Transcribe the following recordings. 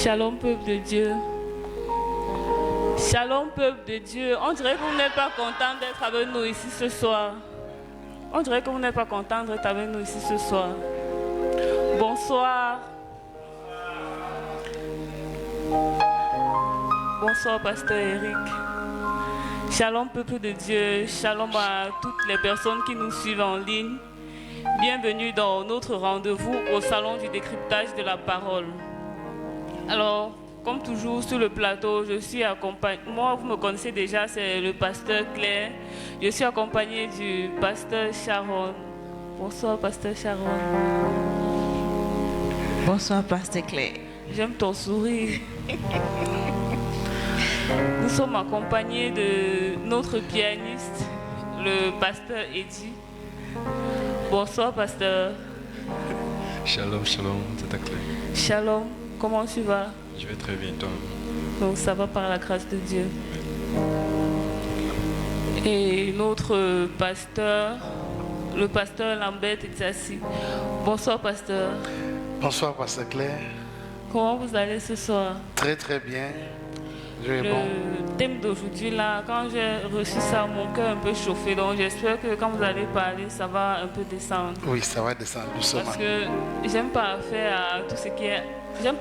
Shalom peuple de Dieu. Shalom peuple de Dieu. On dirait que vous n'êtes pas content d'être avec nous ici ce soir. On dirait que vous n'êtes pas content d'être avec nous ici ce soir. Bonsoir. Bonsoir pasteur Eric. Shalom peuple de Dieu. Shalom à toutes les personnes qui nous suivent en ligne. Bienvenue dans notre rendez-vous au salon du décryptage de la parole. Alors, comme toujours sur le plateau, je suis accompagnée, moi vous me connaissez déjà, c'est le pasteur Claire. Je suis accompagnée du pasteur Sharon. Bonsoir pasteur Sharon. Bonsoir pasteur Claire. J'aime ton sourire. Nous sommes accompagnés de notre pianiste, le pasteur Eddie. Bonsoir pasteur. Shalom, shalom, c'est Claire. Shalom, comment tu vas? Je vais très bien, toi. Donc ça va par la grâce de Dieu. Et notre pasteur, le pasteur Lambert est assis. Bonsoir pasteur. Bonsoir pasteur Claire. Comment vous allez ce soir? Très très bien. Je vais Le bon. thème d'aujourd'hui là, quand j'ai reçu ça, mon cœur un peu chauffé. Donc j'espère que quand vous allez parler, ça va un peu descendre. Oui, ça va descendre doucement. Parce que j'aime pas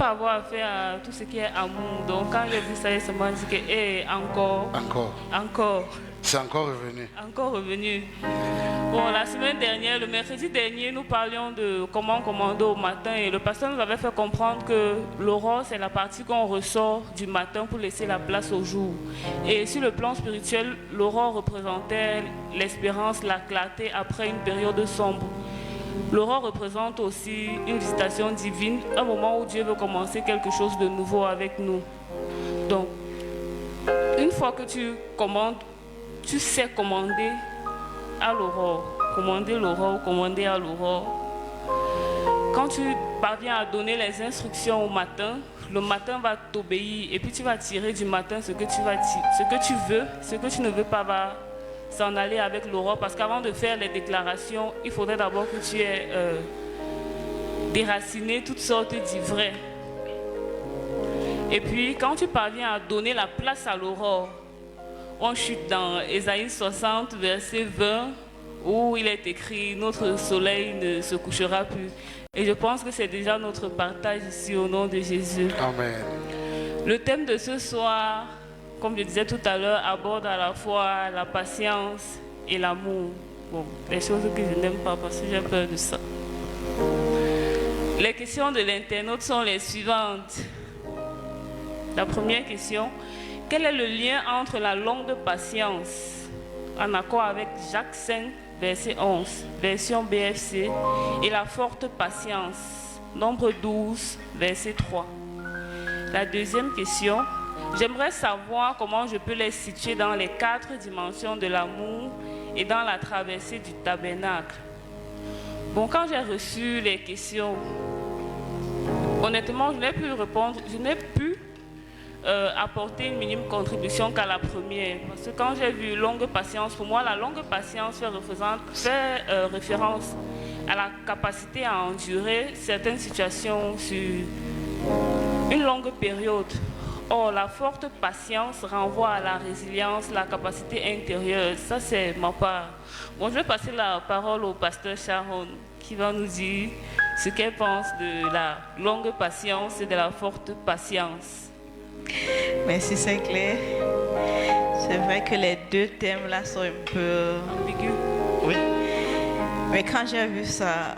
avoir affaire à tout ce qui est amour. Donc quand j'ai vu ça, j'ai seulement dit que encore. C'est encore revenu. Encore revenu. Bon, la semaine dernière, le mercredi dernier, nous parlions de comment commander au matin et le pasteur nous avait fait comprendre que l'aurore, c'est la partie qu'on ressort du matin pour laisser la place au jour. Et sur le plan spirituel, l'aurore représentait l'espérance, la clarté après une période sombre. L'aurore représente aussi une visitation divine, un moment où Dieu veut commencer quelque chose de nouveau avec nous. Donc, une fois que tu commandes, tu sais commander à l'aurore, commander à l'aurore. Quand tu parviens à donner les instructions au matin, le matin va t'obéir et puis tu vas tirer du matin ce que tu veux, ce que tu ne veux pas va s'en aller avec l'aurore. Parce qu'avant de faire les déclarations, il faudrait d'abord que tu aies déraciné toutes sortes d'ivraies. Et puis quand tu parviens à donner la place à l'aurore, on chute dans Ésaïe 60, verset 20, où il est écrit « Notre soleil ne se couchera plus ». Et je pense que c'est déjà notre partage ici au nom de Jésus. Amen. Le thème de ce soir, comme je disais tout à l'heure, aborde à la fois la patience et l'amour. Bon, les choses que je n'aime pas parce que j'ai peur de ça. Les questions de l'internaute sont les suivantes. La première question: quel est le lien entre la longue patience, en accord avec Jacques 5, verset 11, version BFC, et la forte patience, nombre 12, verset 3? La deuxième question: j'aimerais savoir comment je peux les situer dans les 4 dimensions de l'amour et dans la traversée du tabernacle. Bon, quand j'ai reçu les questions, honnêtement, je n'ai pu apporter une minime contribution qu'à la première. Parce que quand j'ai vu longue patience, pour moi, la longue patience fait référence à la capacité à endurer certaines situations sur une longue période. Or, la forte patience renvoie à la résilience, la capacité intérieure. Ça, c'est ma part. Bon, je vais passer la parole au pasteur Sharon, qui va nous dire ce qu'elle pense de la longue patience et de la forte patience. Merci, c'est clair. C'est vrai que les deux thèmes-là sont un peu ambigus. Oui. Mais quand j'ai vu ça,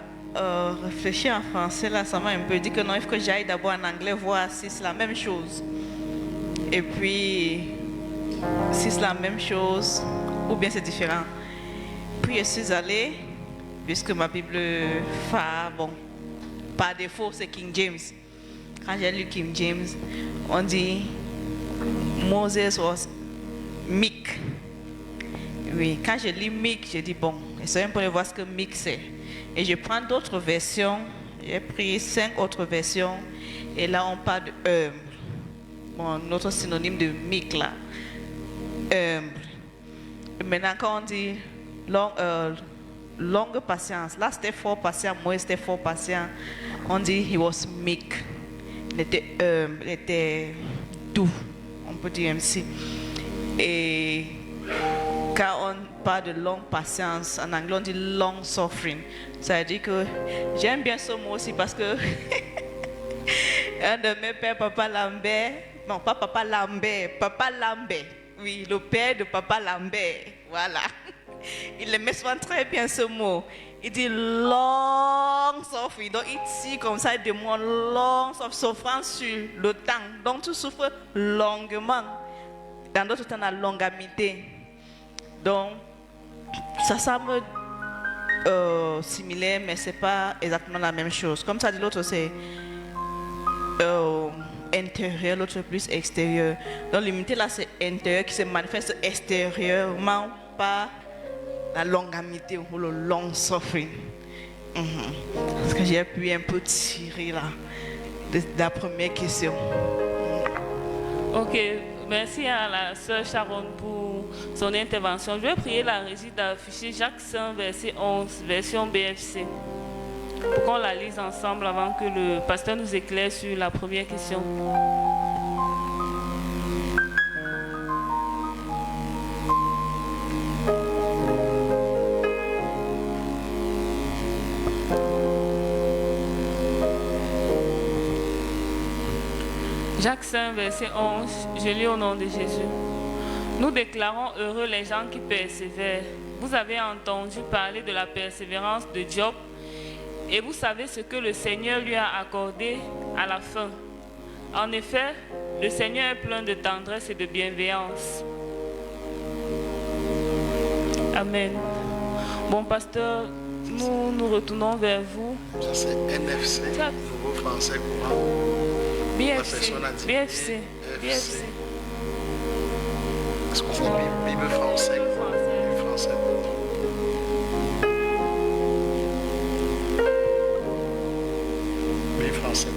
réfléchir en français, là, ça m'a un peu dit que non, il faut que j'aille d'abord en anglais voir si c'est la même chose. Et puis, si c'est la même chose, ou bien c'est différent. Puis je suis allée, puisque ma Bible phare, bon, par défaut, c'est King James. Quand j'ai lu King James, on dit Moses was meek. Oui, quand je lis meek, je dis bon, essayons pour voir ce que meek c'est. Et je prends d'autres versions, j'ai pris 5 autres versions, et là on parle de humble. Bon, notre synonyme de meek là, humble. Et maintenant quand on dit longue patience, là c'était fort patient, moi c'était fort patient, on dit he was meek. était doux, on peut dire ainsi. Et quand on parle de longue patience, en anglais on dit long suffering. Ça veut dire que j'aime bien ce mot aussi parce que un de mes pères, Papa Lambert, non pas Papa Lambert, Papa Lambert, oui, le père de Papa Lambert, voilà. Il aimait souvent très bien ce mot. Il dit long suffering. Donc ici, comme ça, il demande long souffrance sur le temps. Donc tu souffres longuement. Dans d'autres temps, la longamité. Donc, ça semble similaire, mais ce n'est pas exactement la même chose. Comme ça dit l'autre, c'est intérieur, l'autre plus extérieur. Donc l'immunité là, c'est intérieur qui se manifeste extérieurement par la longamité ou le long suffering. Parce que j'ai pu un peu tirer là de la première question. Ok, merci à la sœur Sharon pour son intervention. Je vais prier la régie d'afficher Jacques 5, verset 11, version BFC, pour qu'on la lise ensemble avant que le pasteur nous éclaire sur la première question. Jacques 5, verset 11, je lis au nom de Jésus. Nous déclarons heureux les gens qui persévèrent. Vous avez entendu parler de la persévérance de Job et vous savez ce que le Seigneur lui a accordé à la fin. En effet, le Seigneur est plein de tendresse et de bienveillance. Amen. Bon, pasteur, nous nous retournons vers vous. Ça c'est NFC, nouveau français courant. BFC. BFC. BFC. Est-ce qu'on dit Bible français? Bible français. Bible français.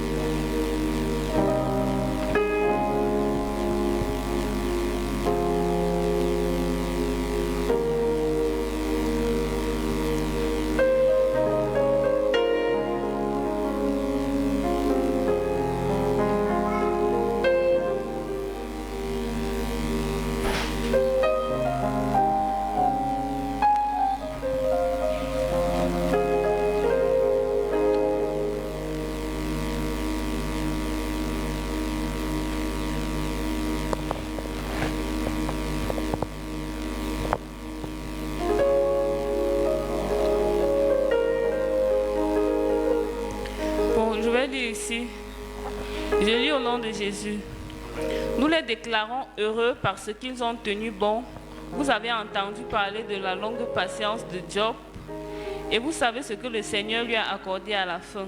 Ici, je lis au nom de Jésus. Nous les déclarons heureux parce qu'ils ont tenu bon. Vous avez entendu parler de la longue patience de Job et vous savez ce que le Seigneur lui a accordé à la fin.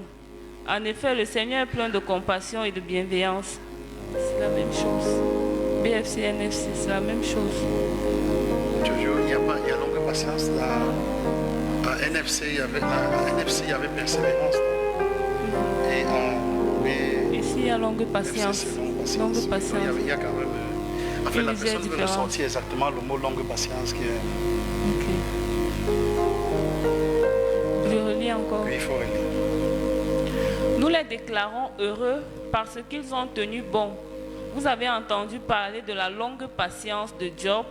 En effet, le Seigneur est plein de compassion et de bienveillance. C'est la même chose. BFC, NFC, c'est la même chose. Toujours, il y a longue patience. À NFC, il y avait persévérance. Ici, il y a longue patience. Longue patience. Il y a quand même. En fait, la personne veut ressortir exactement le mot longue patience qui est. Ok. Je relis encore. Oui, il faut relire. Nous les déclarons heureux parce qu'ils ont tenu bon. Vous avez entendu parler de la longue patience de Job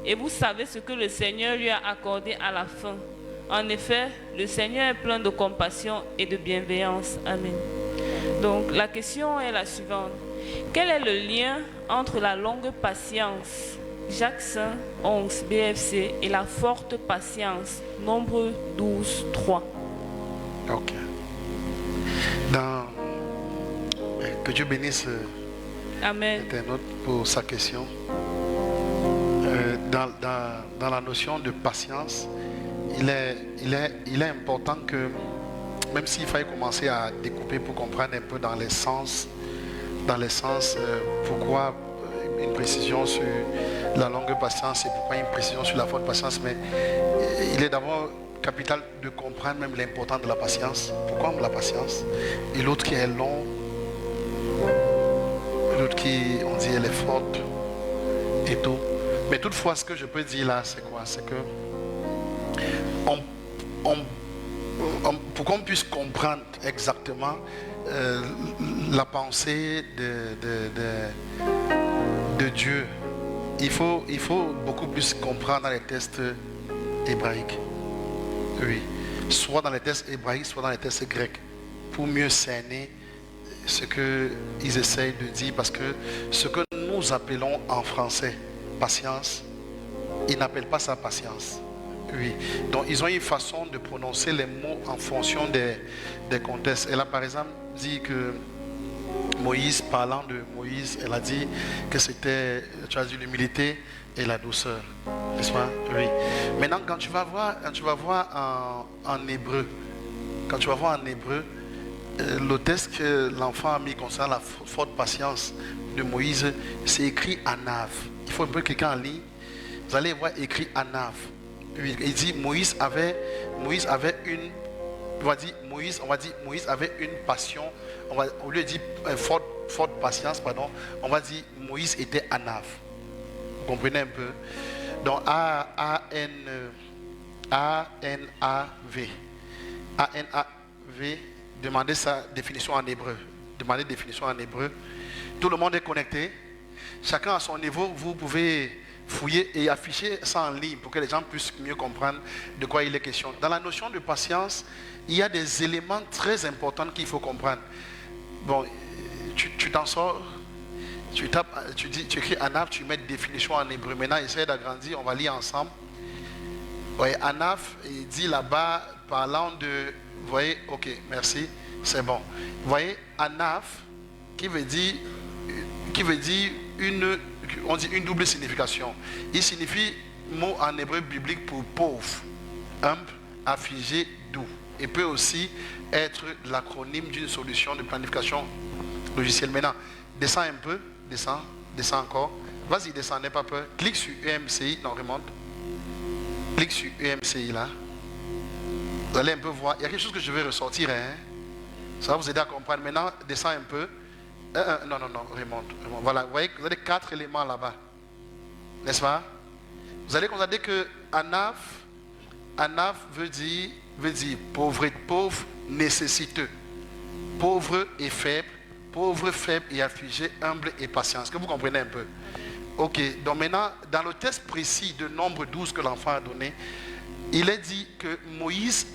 et vous savez ce que le Seigneur lui a accordé à la fin. En effet, le Seigneur est plein de compassion et de bienveillance. Amen. Donc, la question est la suivante. Quel est le lien entre la longue patience, Jacques 5, 11, BFC, et la forte patience, Nombre 12, 3? Ok. Que Dieu bénisse l'internaute pour sa question. Dans la notion de patience, il est important que, même s'il fallait commencer à découper pour comprendre un peu dans les sens, pourquoi une précision sur la longue patience et pourquoi une précision sur la forte patience, mais il est d'abord capital de comprendre même l'importance de la patience. Pourquoi la patience? Et l'autre qui est long, l'autre qui, on dit, elle est forte et tout. Mais toutefois, ce que je peux dire là, c'est quoi? C'est que pour qu'on puisse comprendre exactement la pensée de Dieu. Il faut beaucoup plus comprendre dans les textes hébraïques. Oui. Soit dans les textes hébraïques, soit dans les textes grecs. Pour mieux cerner ce qu'ils essayent de dire. Parce que ce que nous appelons en français patience, ils n'appellent pas ça patience. Oui. Donc ils ont une façon de prononcer les mots en fonction des contextes. Elle a par exemple dit que Moïse, parlant de Moïse, elle a dit que c'était, tu as dit, l'humilité et la douceur. N'est-ce pas? Oui. Maintenant, quand tu vas voir en hébreu, le texte que l'enfant a mis concernant la forte patience de Moïse, c'est écrit Anav. Il faut un peu cliquer en ligne. Vous allez voir écrit Anav. Il dit Moïse avait une, Moïse avait une passion. Au lieu de dire forte patience, pardon, on va dire Moïse était Anav. Vous comprenez un peu? Donc A-N-A-V. A-N-A-V. Demandez sa définition en hébreu. Demandez définition en hébreu. Tout le monde est connecté. Chacun à son niveau, vous pouvez fouiller et afficher ça en ligne pour que les gens puissent mieux comprendre de quoi il est question. Dans la notion de patience, il y a des éléments très importants qu'il faut comprendre. Bon, tu t'en sors, tu écris Anav, tu mets définition en hébreu. Maintenant, essaye d'agrandir, on va lire ensemble. Oui, Anav, il dit là-bas, parlant de, vous voyez, ok, merci, c'est bon. Vous voyez, Anav, qui veut dire on dit une double signification. Il signifie mot en hébreu biblique pour pauvre, humble, affligé, doux. Et peut aussi être l'acronyme d'une solution de planification logicielle. Maintenant, descends un peu, descends encore. Vas-y, descends, n'aie pas peur. Clique sur EMCI, non, remonte. Clique sur EMCI là. Vous allez un peu voir. Il y a quelque chose que je vais ressortir. Hein? Ça va vous aider à comprendre. Maintenant, descends un peu. Non, remonte. Voilà, vous voyez que vous avez 4 éléments là-bas. N'est-ce pas? Vous allez constater que Anav veut dire pauvre, nécessiteux. Pauvre et faible, faible et affligé, humble et patient. Est-ce que vous comprenez un peu? Ok, donc maintenant, dans le texte précis de Nombre 12 que l'enfant a donné, il est dit que Moïse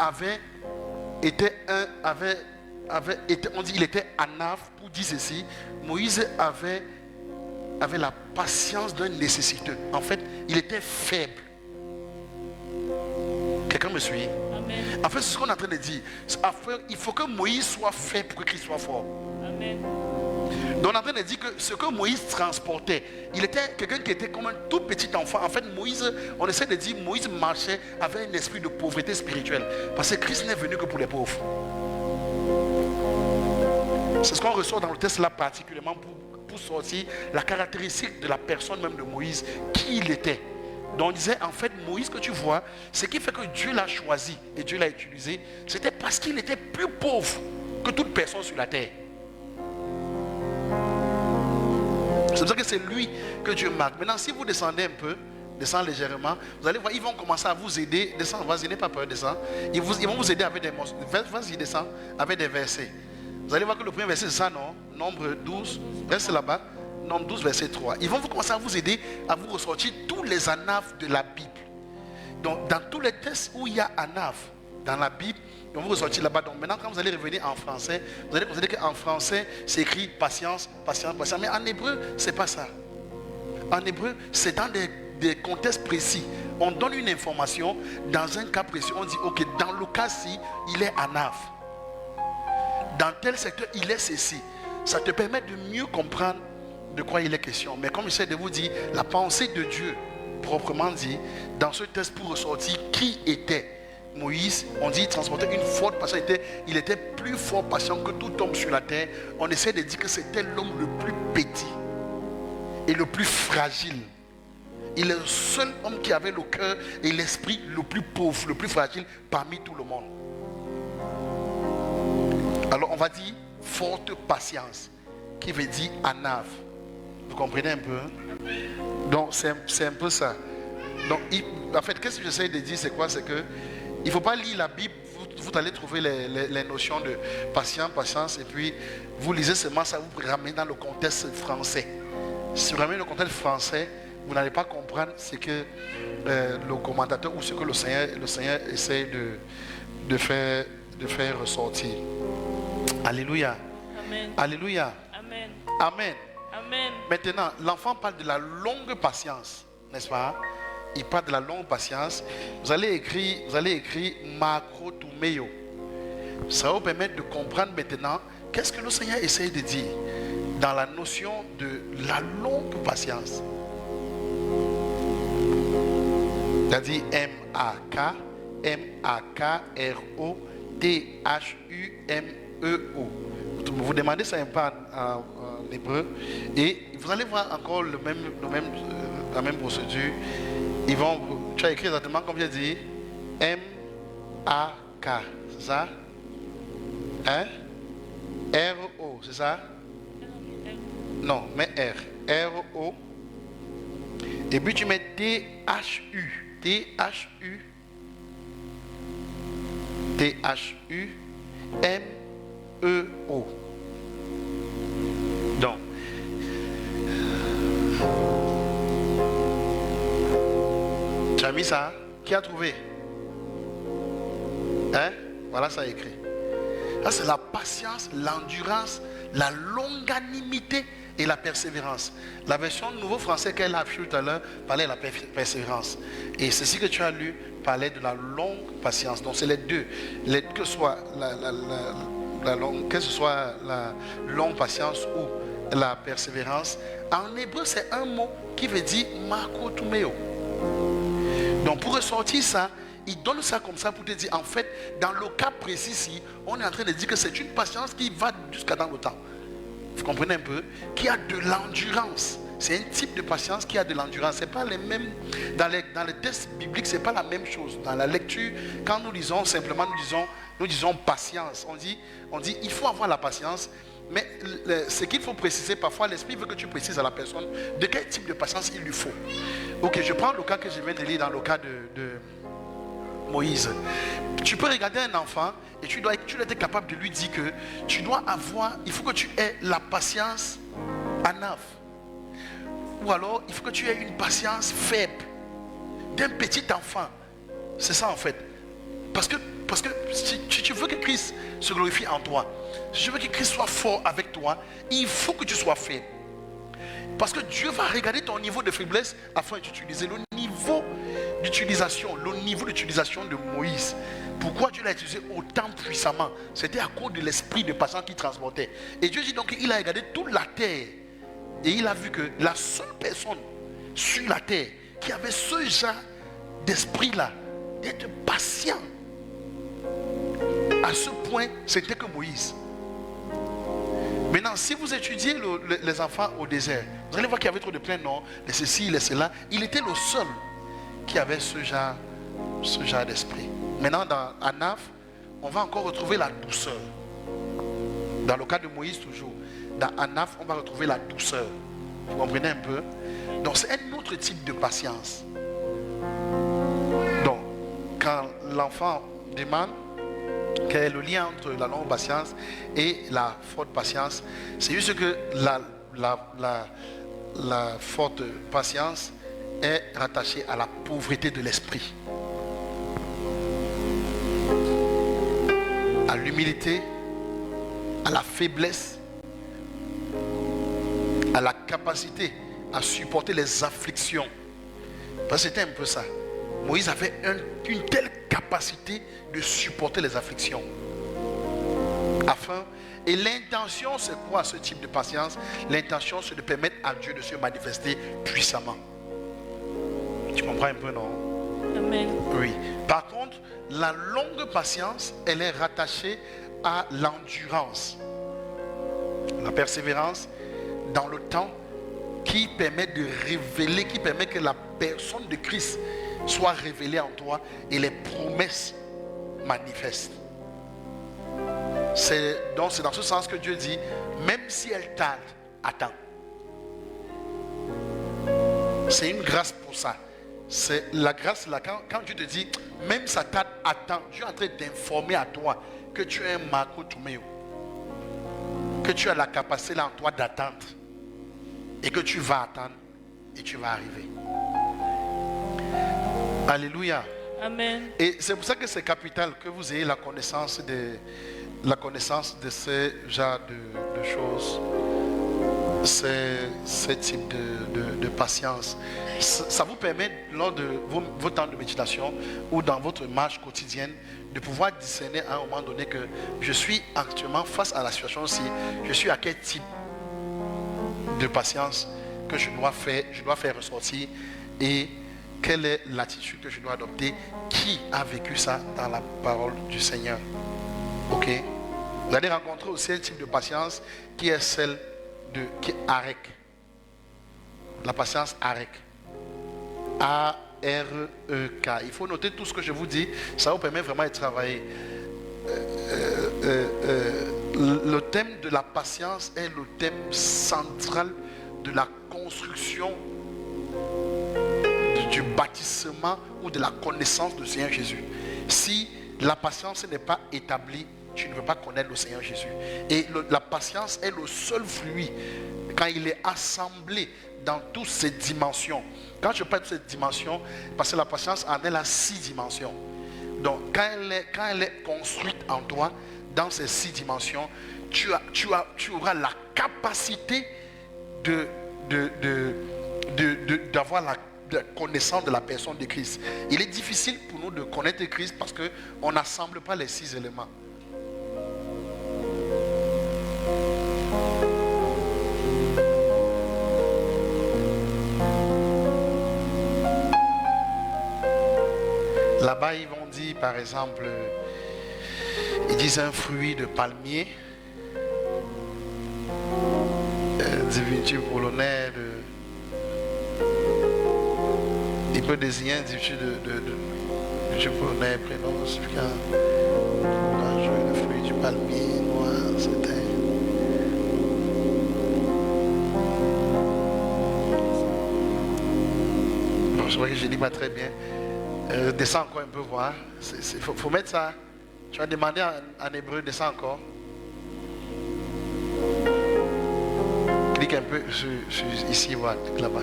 il était Anav pour dire ceci. Moïse avait la patience d'un nécessiteux. En fait, il était faible. Quelqu'un me suit? Amen. En fait, c'est ce qu'on est en train de dire. Il faut que Moïse soit faible pour que Christ soit fort. Amen. Donc on est en train de dire que ce que Moïse transportait, il était quelqu'un qui était comme un tout petit enfant. En fait, Moïse, on essaie de dire, Moïse marchait avec un esprit de pauvreté spirituelle. Parce que Christ n'est venu que pour les pauvres. C'est ce qu'on ressort dans le texte là particulièrement pour sortir la caractéristique de la personne même de Moïse, qui il était. Donc on disait, en fait, Moïse que tu vois, ce qui fait que Dieu l'a choisi et Dieu l'a utilisé, c'était parce qu'il était plus pauvre que toute personne sur la terre. C'est pour ça que c'est lui que Dieu marque. Maintenant, si vous descendez un peu, descendez légèrement, vous allez voir, ils vont commencer à vous aider. Descends, vas-y, n'aie pas peur, descends. Ils vont vous aider avec des mots. Vas-y, descends, avec des versets. Vous allez voir que le premier verset, c'est ça, non? Nombre 12, reste là-bas. Nombre 12, verset 3. Ils vont commencer à vous aider à vous ressortir tous les anaves de la Bible. Donc, dans tous les textes où il y a anaves dans la Bible, on va vous ressortir là-bas. Donc, maintenant, quand vous allez revenir en français, vous allez considérer qu'en français, c'est écrit patience, patience, patience. Mais en hébreu, c'est pas ça. En hébreu, c'est dans des contextes précis. On donne une information dans un cas précis. On dit, ok, dans le cas-ci, il est anave. Dans tel secteur, il est ceci. Ça te permet de mieux comprendre de quoi il est question. Mais comme j'essaie de vous dire, la pensée de Dieu, proprement dit, dans ce texte pour ressortir qui était Moïse, on dit transporter une forte patience. Il était plus fort patient que tout homme sur la terre. On essaie de dire que c'était l'homme le plus petit et le plus fragile. Il est le seul homme qui avait le cœur et l'esprit le plus pauvre, le plus fragile parmi tout le monde. Alors on va dire forte patience, qui veut dire anave. Vous comprenez un peu? Donc c'est un peu ça. Donc en fait, qu'est-ce que j'essaie de dire, c'est quoi? C'est que il ne faut pas lire la Bible, vous allez trouver les notions de patience, et puis vous lisez seulement ça, vous ramenez dans le contexte français. Si vous ramenez le contexte français, vous n'allez pas comprendre ce que le commentateur ou ce que le Seigneur essaie de faire ressortir. Alléluia. Amen. Alléluia. Amen. Amen. Amen. Maintenant, l'enfant parle de la longue patience, n'est-ce pas? Il parle de la longue patience. Vous allez écrire makrotumeo. Ça va vous permettre de comprendre maintenant qu'est-ce que le Seigneur essaie de dire dans la notion de la longue patience. Il a dit MAKROTHUMEO. Vous demandez ça un peu en hébreu et vous allez voir encore la même procédure. Tu as écrit exactement comme j'ai dit MAK, c'est ça? Hein? RO, c'est ça? Non, mais RO. Et puis tu mets THU. MEO. Donc, tu as mis ça? Qui a trouvé? Hein? Voilà, ça écrit. Ça, c'est la patience, l'endurance, la longanimité et la persévérance. La version nouveau français qu'elle a vu tout à l'heure parlait de la persévérance. Et ceci que tu as lu parlait de la longue patience. Donc c'est les deux. Que ce soit la longue patience ou la persévérance. En hébreu, c'est un mot qui veut dire makrotumeo. Donc pour ressortir ça, il donne ça comme ça pour te dire, en fait, dans le cas précis ici, on est en train de dire que c'est une patience qui va jusqu'à dans le temps. Vous comprenez un peu? Qui a de l'endurance. C'est un type de patience qui a de l'endurance. C'est pas les mêmes. Dans les textes bibliques, c'est pas la même chose. Dans la lecture, quand nous lisons simplement, nous disons patience. On dit, il faut avoir la patience. Mais ce qu'il faut préciser, parfois l'esprit veut que tu précises à la personne de quel type de patience il lui faut. Ok, je prends le cas que je viens de lire dans le cas de Moïse. Tu peux regarder un enfant et tu dois être capable de lui dire que il faut que tu aies la patience anaf. Ou alors il faut que tu aies une patience faible d'un petit enfant. C'est ça en fait. Parce que si tu veux que Christ se glorifie en toi, si tu veux que Christ soit fort avec toi, il faut que tu sois faible. Parce que Dieu va regarder ton niveau de faiblesse afin d'utiliser le niveau d'utilisation de Moïse. Pourquoi Dieu l'a utilisé autant puissamment? C'était à cause de l'esprit de patience qu'il transportait. Et Dieu dit donc qu'il a regardé toute la terre et il a vu que la seule personne sur la terre qui avait ce genre d'esprit-là, d'être patient à ce point, c'était que Moïse. Maintenant, si vous étudiez les enfants au désert, vous allez voir qu'il y avait trop de plein nom, de ceci, de cela. Il était le seul qui avait ce genre d'esprit. Maintenant, dans Anaf, on va encore retrouver la douceur. Dans le cas de Moïse toujours, dans Anaf, on va retrouver la douceur. Vous comprenez un peu? Donc c'est un autre type de patience. Donc, quand l'enfant demande quel est le lien entre la longue patience et la forte patience, c'est juste que la forte patience est rattachée à la pauvreté de l'esprit, à l'humilité, à la faiblesse, à la capacité à supporter les afflictions. Parce que c'était un peu ça. Moïse avait une telle capacité de supporter les afflictions. Et l'intention, c'est quoi ce type de patience? L'intention, c'est de permettre à Dieu de se manifester puissamment. Tu comprends un peu, non? Amen. Oui. Par contre, la longue patience, elle est rattachée à l'endurance. La persévérance dans le temps qui permet de révéler, qui permet que la personne de Christ soit révélée en toi et les promesses manifestent. C'est dans ce sens que Dieu dit, même si elle tarde, attends. C'est une grâce pour ça. C'est la grâce là, quand Dieu te dit, même Satan attend, Dieu est en train d'informer à toi que tu es un Marco Tumeo, que tu as la capacité là en toi d'attendre et que tu vas attendre et tu vas arriver. Alléluia. Amen. Et c'est pour ça que c'est capital que vous ayez la connaissance de ce genre de choses. Ce type de patience. Ça vous permet, lors de vos temps de méditation ou dans votre marche quotidienne, de pouvoir discerner à un moment donné que je suis actuellement face à la situation aussi. Je suis à quel type de patience que je dois faire ressortir et quelle est l'attitude que je dois adopter. Qui a vécu ça dans la parole du Seigneur? Ok? Vous allez rencontrer aussi un type de patience qui est celle qui est AREC. La patience AREC. A-R-E-K. Il faut noter tout ce que je vous dis. Ça vous permet vraiment de travailler. Le thème de la patience est le thème central de la construction du bâtissement ou de la connaissance du Seigneur Jésus. Si la patience n'est pas établie, tu ne veux pas connaître le Seigneur Jésus. Et la patience est le seul fruit quand il est assemblé dans toutes ses dimensions. Quand je parle de cette dimension, parce que la patience en elle a 6 dimensions. Donc quand elle est construite en toi, dans ces 6 dimensions, tu auras la capacité d'avoir la connaissance de la personne de Christ. Il est difficile pour nous de connaître Christ parce qu'on n'assemble pas les 6 éléments. Là-bas, ils vont dire, par exemple, ils disent un fruit de palmier, diminutif polonais, il peut désigner un diminutif de polonais, prénom, le fruit du palmier, noir, c'était. Bon, je vois que je ne dis pas très bien. Descends encore un peu voir. Il faut mettre ça. Tu vas demander en hébreu, descends encore. Clique un peu ici, voilà, clique là-bas.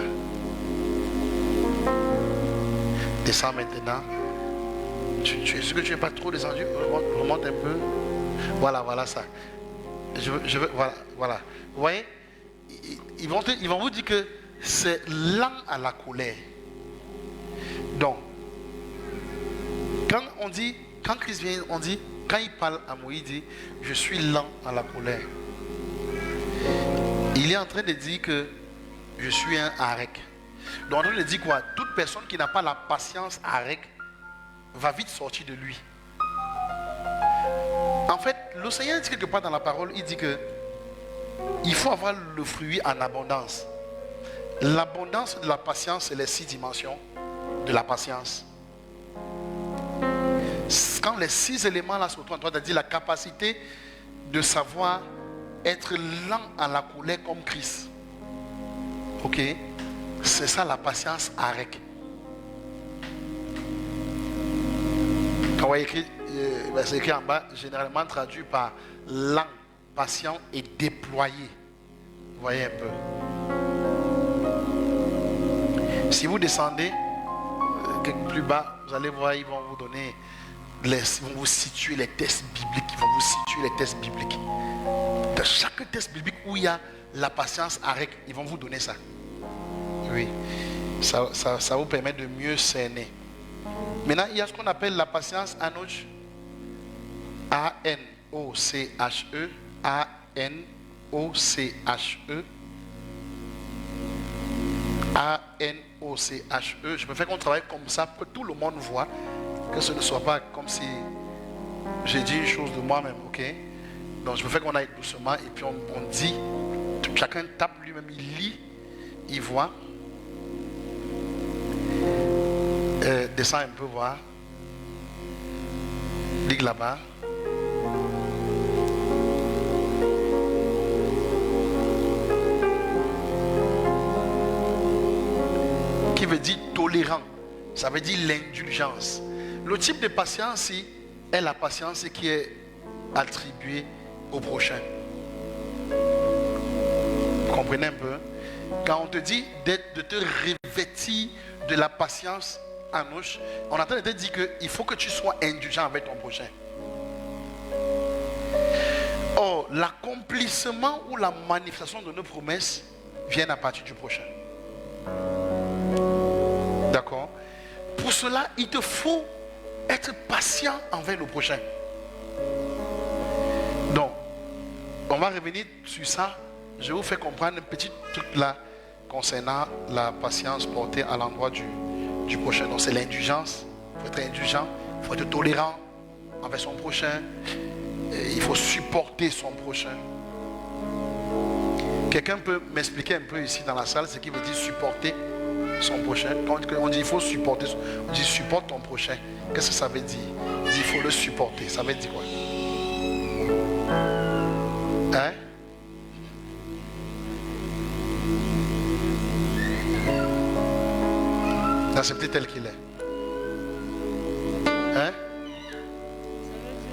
Descends maintenant. Est-ce que tu n'es pas trop descendu? Remonte un peu. Voilà ça. Voilà. Vous voyez, ils vont vous dire que c'est lent à la colère. Donc, quand Christ vient, on dit, quand il parle à Moïse, il dit, je suis lent à la colère. Il est en train de dire que je suis un arec. Donc en train de dire quoi? Toute personne qui n'a pas la patience arec va vite sortir de lui. En fait, le Seigneur dit quelque part dans la parole, il dit que il faut avoir le fruit en abondance. L'abondance de la patience, c'est les 6 dimensions de la patience. Quand les 6 éléments là sont en toi, c'est-à-dire la capacité de savoir être lent à la colère comme Christ. Ok? C'est ça la patience arec. Quand on voit écrit, c'est écrit en bas, généralement traduit par lent, patient et déployé. Vous voyez un peu. Si vous descendez quelque plus bas, vous allez voir, ils vont vous donner, ils vont vous situer les textes bibliques. Ils vont vous situer les textes bibliques. Dans chaque texte biblique où il y a la patience arec, ils vont vous donner ça. Oui, ça vous permet de mieux cerner. Maintenant, il y a ce qu'on appelle la patience anouche. A-N-O-C-H-E. A-N-O-C-H-E. A-N-O-C-H-E. Je préfère qu'on travaille comme ça pour que tout le monde voit, que ce ne soit pas comme si j'ai dit une chose de moi-même, ok? Donc je préfère qu'on aille doucement et puis on dit, chacun tape lui-même, il lit, il voit. Descends un peu voir. Ligue là-bas. Qui veut dire tolérant. Ça veut dire l'indulgence. Le type de patience est la patience qui est attribuée au prochain. Vous comprenez un peu? Quand on te dit de te revêtir de la patience anouche, on est en train de te dire qu'il faut que tu sois indulgent avec ton prochain. Or, l'accomplissement ou la manifestation de nos promesses vient à partir du prochain. D'accord? Pour cela, il te faut être patient envers le prochain. Donc, on va revenir sur ça. Je vous fais comprendre un petit truc là concernant la patience portée à l'endroit du prochain. Donc, c'est l'indulgence. Il faut être indulgent, il faut être tolérant envers son prochain. Et il faut supporter son prochain. Quelqu'un peut m'expliquer un peu ici dans la salle ce qui veut dire supporter son prochain? Quand on dit il faut supporter, on dit supporte ton prochain. Qu'est-ce que ça veut dire? On dit il faut le supporter. Ça veut dire quoi? Hein? L'accepter tel qu'il est. Hein?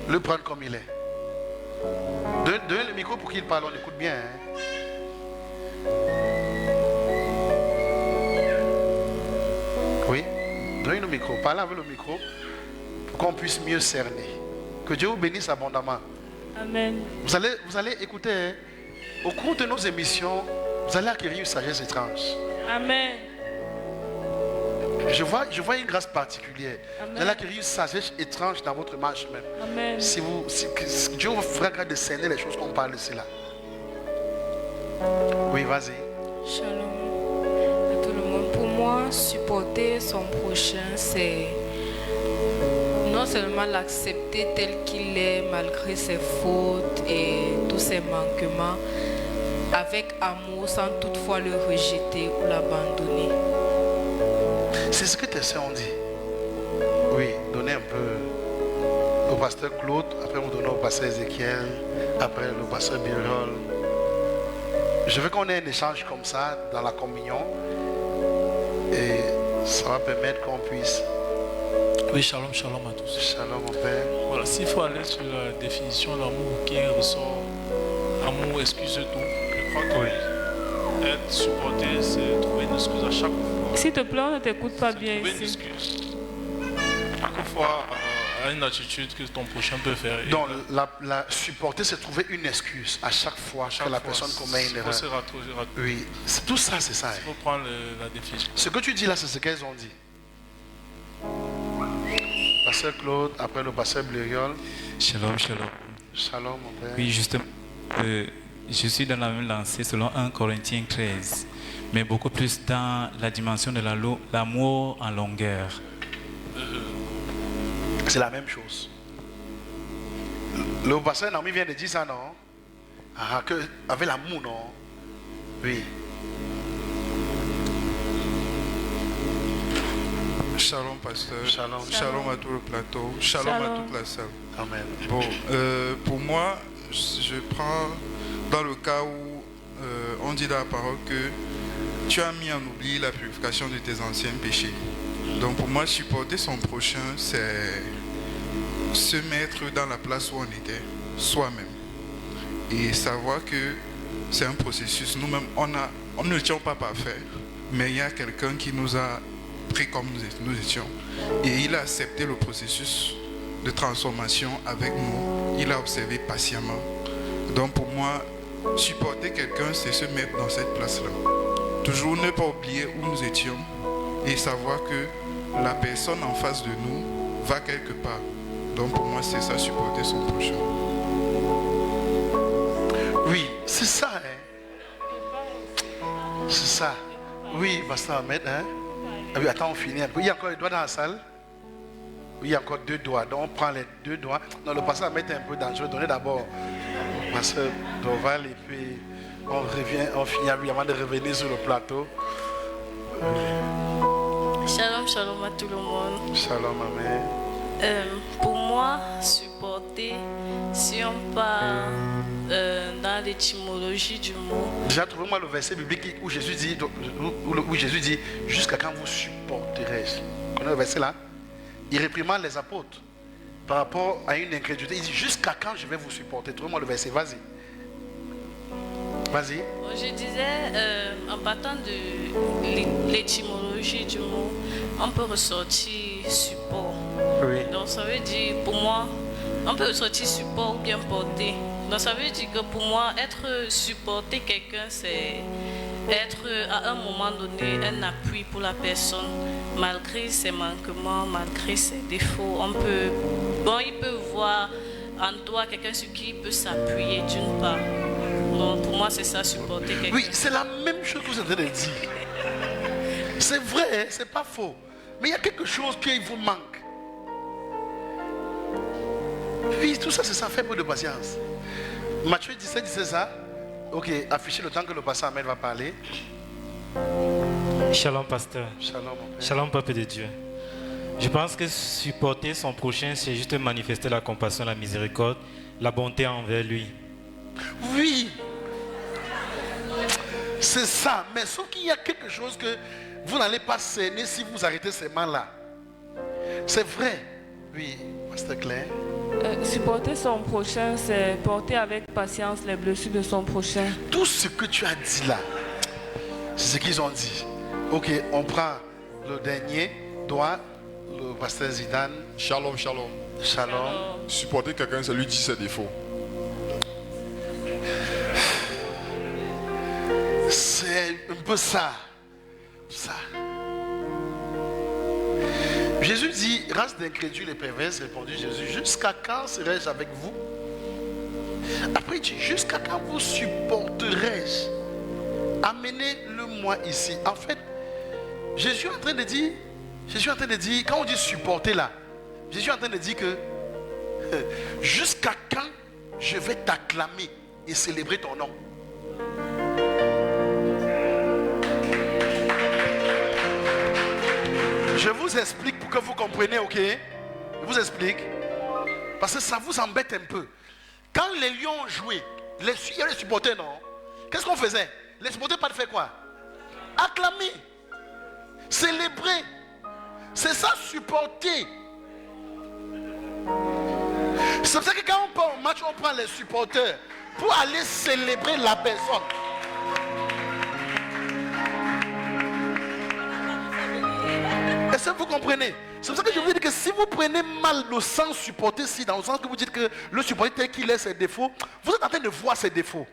Le prendre comme il est. Donnez le micro pour qu'il parle, on écoute bien. Hein? Oui, donnez le micro, parlez avec le micro pour qu'on puisse mieux cerner. Que Dieu vous bénisse abondamment. Amen. Vous allez écouter, hein? Au cours de nos émissions, vous allez acquérir une sagesse étrange. Amen. Je vois une grâce particulière. Amen. Vous allez acquérir une sagesse étrange dans votre marche même. Amen. Si Dieu vous fera grâce de cerner les choses qu'on parle ici là. Oui, vas-y. Shalom à tout le monde. Pour moi, supporter son prochain, c'est non seulement l'accepter tel qu'il est, malgré ses fautes et tous ses manquements, avec amour, sans toutefois le rejeter ou l'abandonner. C'est ce que tes sœurs ont dit. Oui, donnez un peu au pasteur Claude, après vous donnez au pasteur Ézéchiel, après le pasteur Birol. Je veux qu'on ait un échange comme ça dans la communion et ça va permettre qu'on puisse. Oui, shalom, shalom à tous. Shalom mon Père. Voilà, s'il faut aller sur la définition d'amour qui ressort, amour excuse tout, je crois que oui. Être supporté, c'est trouver une excuse à chaque fois. S'il te plaît, on ne t'écoute pas bien Trouver une ici. excuse. Chaque fois, à une attitude que ton prochain peut faire. Donc, la supporter, c'est trouver une excuse à chaque fois que la personne commet une erreur. Oui, tout ça, c'est ça. Il faut prendre la définition. Ce que tu dis là, c'est ce qu'elles ont dit. Pasteur Claude, après le pasteur Blériol. Shalom, shalom. Shalom, mon Père. Oui, justement, je suis dans la même lancée selon 1 Corinthiens 13, mais beaucoup plus dans la dimension de l'amour en longueur. C'est la même chose. Le pasteur Naomi vient de dire ça, non? Ah, que, avec l'amour, non? Oui. Shalom pasteur, Shalom. Shalom à tout le plateau, Shalom à toute la salle. Amen. Bon, pour moi, je prends dans le cas où on dit dans la parole que tu as mis en oubli la purification de tes anciens péchés. Donc pour moi, supporter son prochain, c'est se mettre dans la place où on était, soi-même. Et savoir que c'est un processus. Nous-mêmes, on ne le tient pas parfait, mais il y a quelqu'un qui nous a pris comme nous étions. Et il a accepté le processus de transformation avec nous. Il a observé patiemment. Donc pour moi, supporter quelqu'un, c'est se mettre dans cette place-là. Toujours ne pas oublier où nous étions et savoir que la personne en face de nous va quelque part. Donc pour moi, c'est ça, supporter son prochain. Oui, c'est ça. Hein? C'est ça. Oui, pasteur Ahmed. Hein? Ah oui, attends, on finit un peu. Il y a encore les doigts dans la salle. Oui, il y a encore 2 doigts. Donc on prend les 2 doigts. Non, le pasteur Ahmed est un peu dangereux. Donnez d'abord au pasteur Doval et puis on revient, on finit avant de revenir sur le plateau. Shalom, shalom à tout le monde. Shalom, amen. Pour moi, supporter, si on part dans l'étymologie du mot. Déjà, trouvez-moi le verset biblique où Jésus dit jusqu'à quand vous supporterez. connaissez le verset là? Il réprimande les apôtres par rapport à une incrédulité. Il dit, jusqu'à quand je vais vous supporter? Trouvez-moi le verset, vas-y. Vas-y. Je disais, en partant de l'étymologie du mot, on peut ressortir support. Oui. Donc ça veut dire, pour moi, on peut ressortir support ou bien porter. Donc ça veut dire que pour moi, être supporter quelqu'un, c'est être à un moment donné un appui pour la personne, malgré ses manquements, malgré ses défauts. Il peut voir en toi quelqu'un sur qui il peut s'appuyer d'une part. Donc pour moi, c'est ça, supporter quelqu'un. Oui, c'est la même chose que vous êtes en train de dire. C'est vrai, c'est pas faux. Mais il y a quelque chose qui vous manque. Oui, tout ça, c'est ça, fait peu de patience. Matthieu 17 disait ça. Ok, affichez le temps que le pasteur Ahmed va parler. Shalom, pasteur. Shalom, mon père. Shalom, peuple de Dieu. Je pense que supporter son prochain, c'est juste manifester la compassion, la miséricorde, la bonté envers lui. Oui. C'est ça. Mais sauf qu'il y a quelque chose que vous n'allez pas cerner si vous arrêtez ces mains-là. C'est vrai. Oui, pasteur Claire. Supporter son prochain, c'est porter avec patience les blessures de son prochain. Tout ce que tu as dit là, c'est ce qu'ils ont dit. Ok, on prend le dernier doigt, le pasteur Zidane. Shalom, shalom. Shalom. Supporter quelqu'un, c'est lui dire ses défauts. C'est un peu ça. Ça. Jésus dit, race d'incrédules et perverses, répondit Jésus, jusqu'à quand serai-je avec vous? Après il dit, jusqu'à quand vous supporterai-je? Amenez-le-moi ici. En fait, Jésus est en train de dire, quand on dit supporter là, Jésus est en train de dire que jusqu'à quand je vais t'acclamer et célébrer ton nom? Je vous explique pour que vous compreniez, ok? Je vous explique. Parce que ça vous embête un peu. Quand les lions ont joué, il y a les supporters, non? Qu'est-ce qu'on faisait? Les supporters pas fait quoi? Acclamer. Célébrer. C'est ça, supporter. C'est pour ça que quand on part au match, on prend les supporters pour aller célébrer la personne. Est-ce que vous comprenez? C'est pour ça que je vous dis que si vous prenez mal le sens supporter, si dans le sens que vous dites que le supporter tel qu'il est ses défauts, vous êtes en train de voir ses défauts.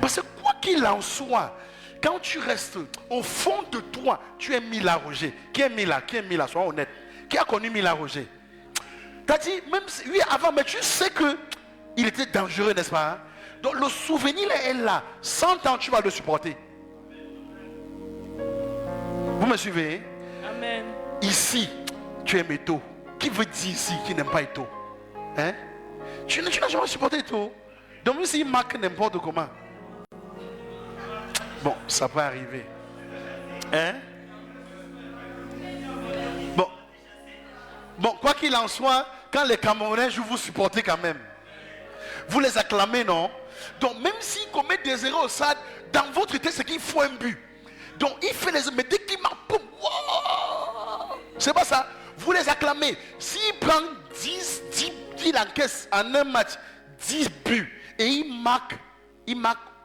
Parce que quoi qu'il en soit, quand tu restes au fond de toi, tu es Mila Roger. Qui est Mila? Sois honnête. Qui a connu Mila Roger? Tu as dit, même si, oui, avant, mais tu sais qu'il était dangereux, n'est-ce pas? Donc le souvenir est là. 100 ans, tu vas le supporter. Vous me suivez? Amen. Ici, tu aimes Eto. Qui veut dire ici qui n'aime pas Eto? Hein? Tu n'as jamais supporté Eto. Donc même s'il marque n'importe comment. Bon, ça peut arriver. Hein? Bon, quoi qu'il en soit, quand les Camerounais jouent, vous supportez quand même. Vous les acclamez, non? Donc même s'ils commettent des erreurs au stade, dans votre tête, c'est qu'il faut un but. Donc il fait les... Mais dès qu'il marque, boum, wow, c'est pas ça. Vous les acclamez. S'il prend 10 il encaisse en un match 10 buts et il marque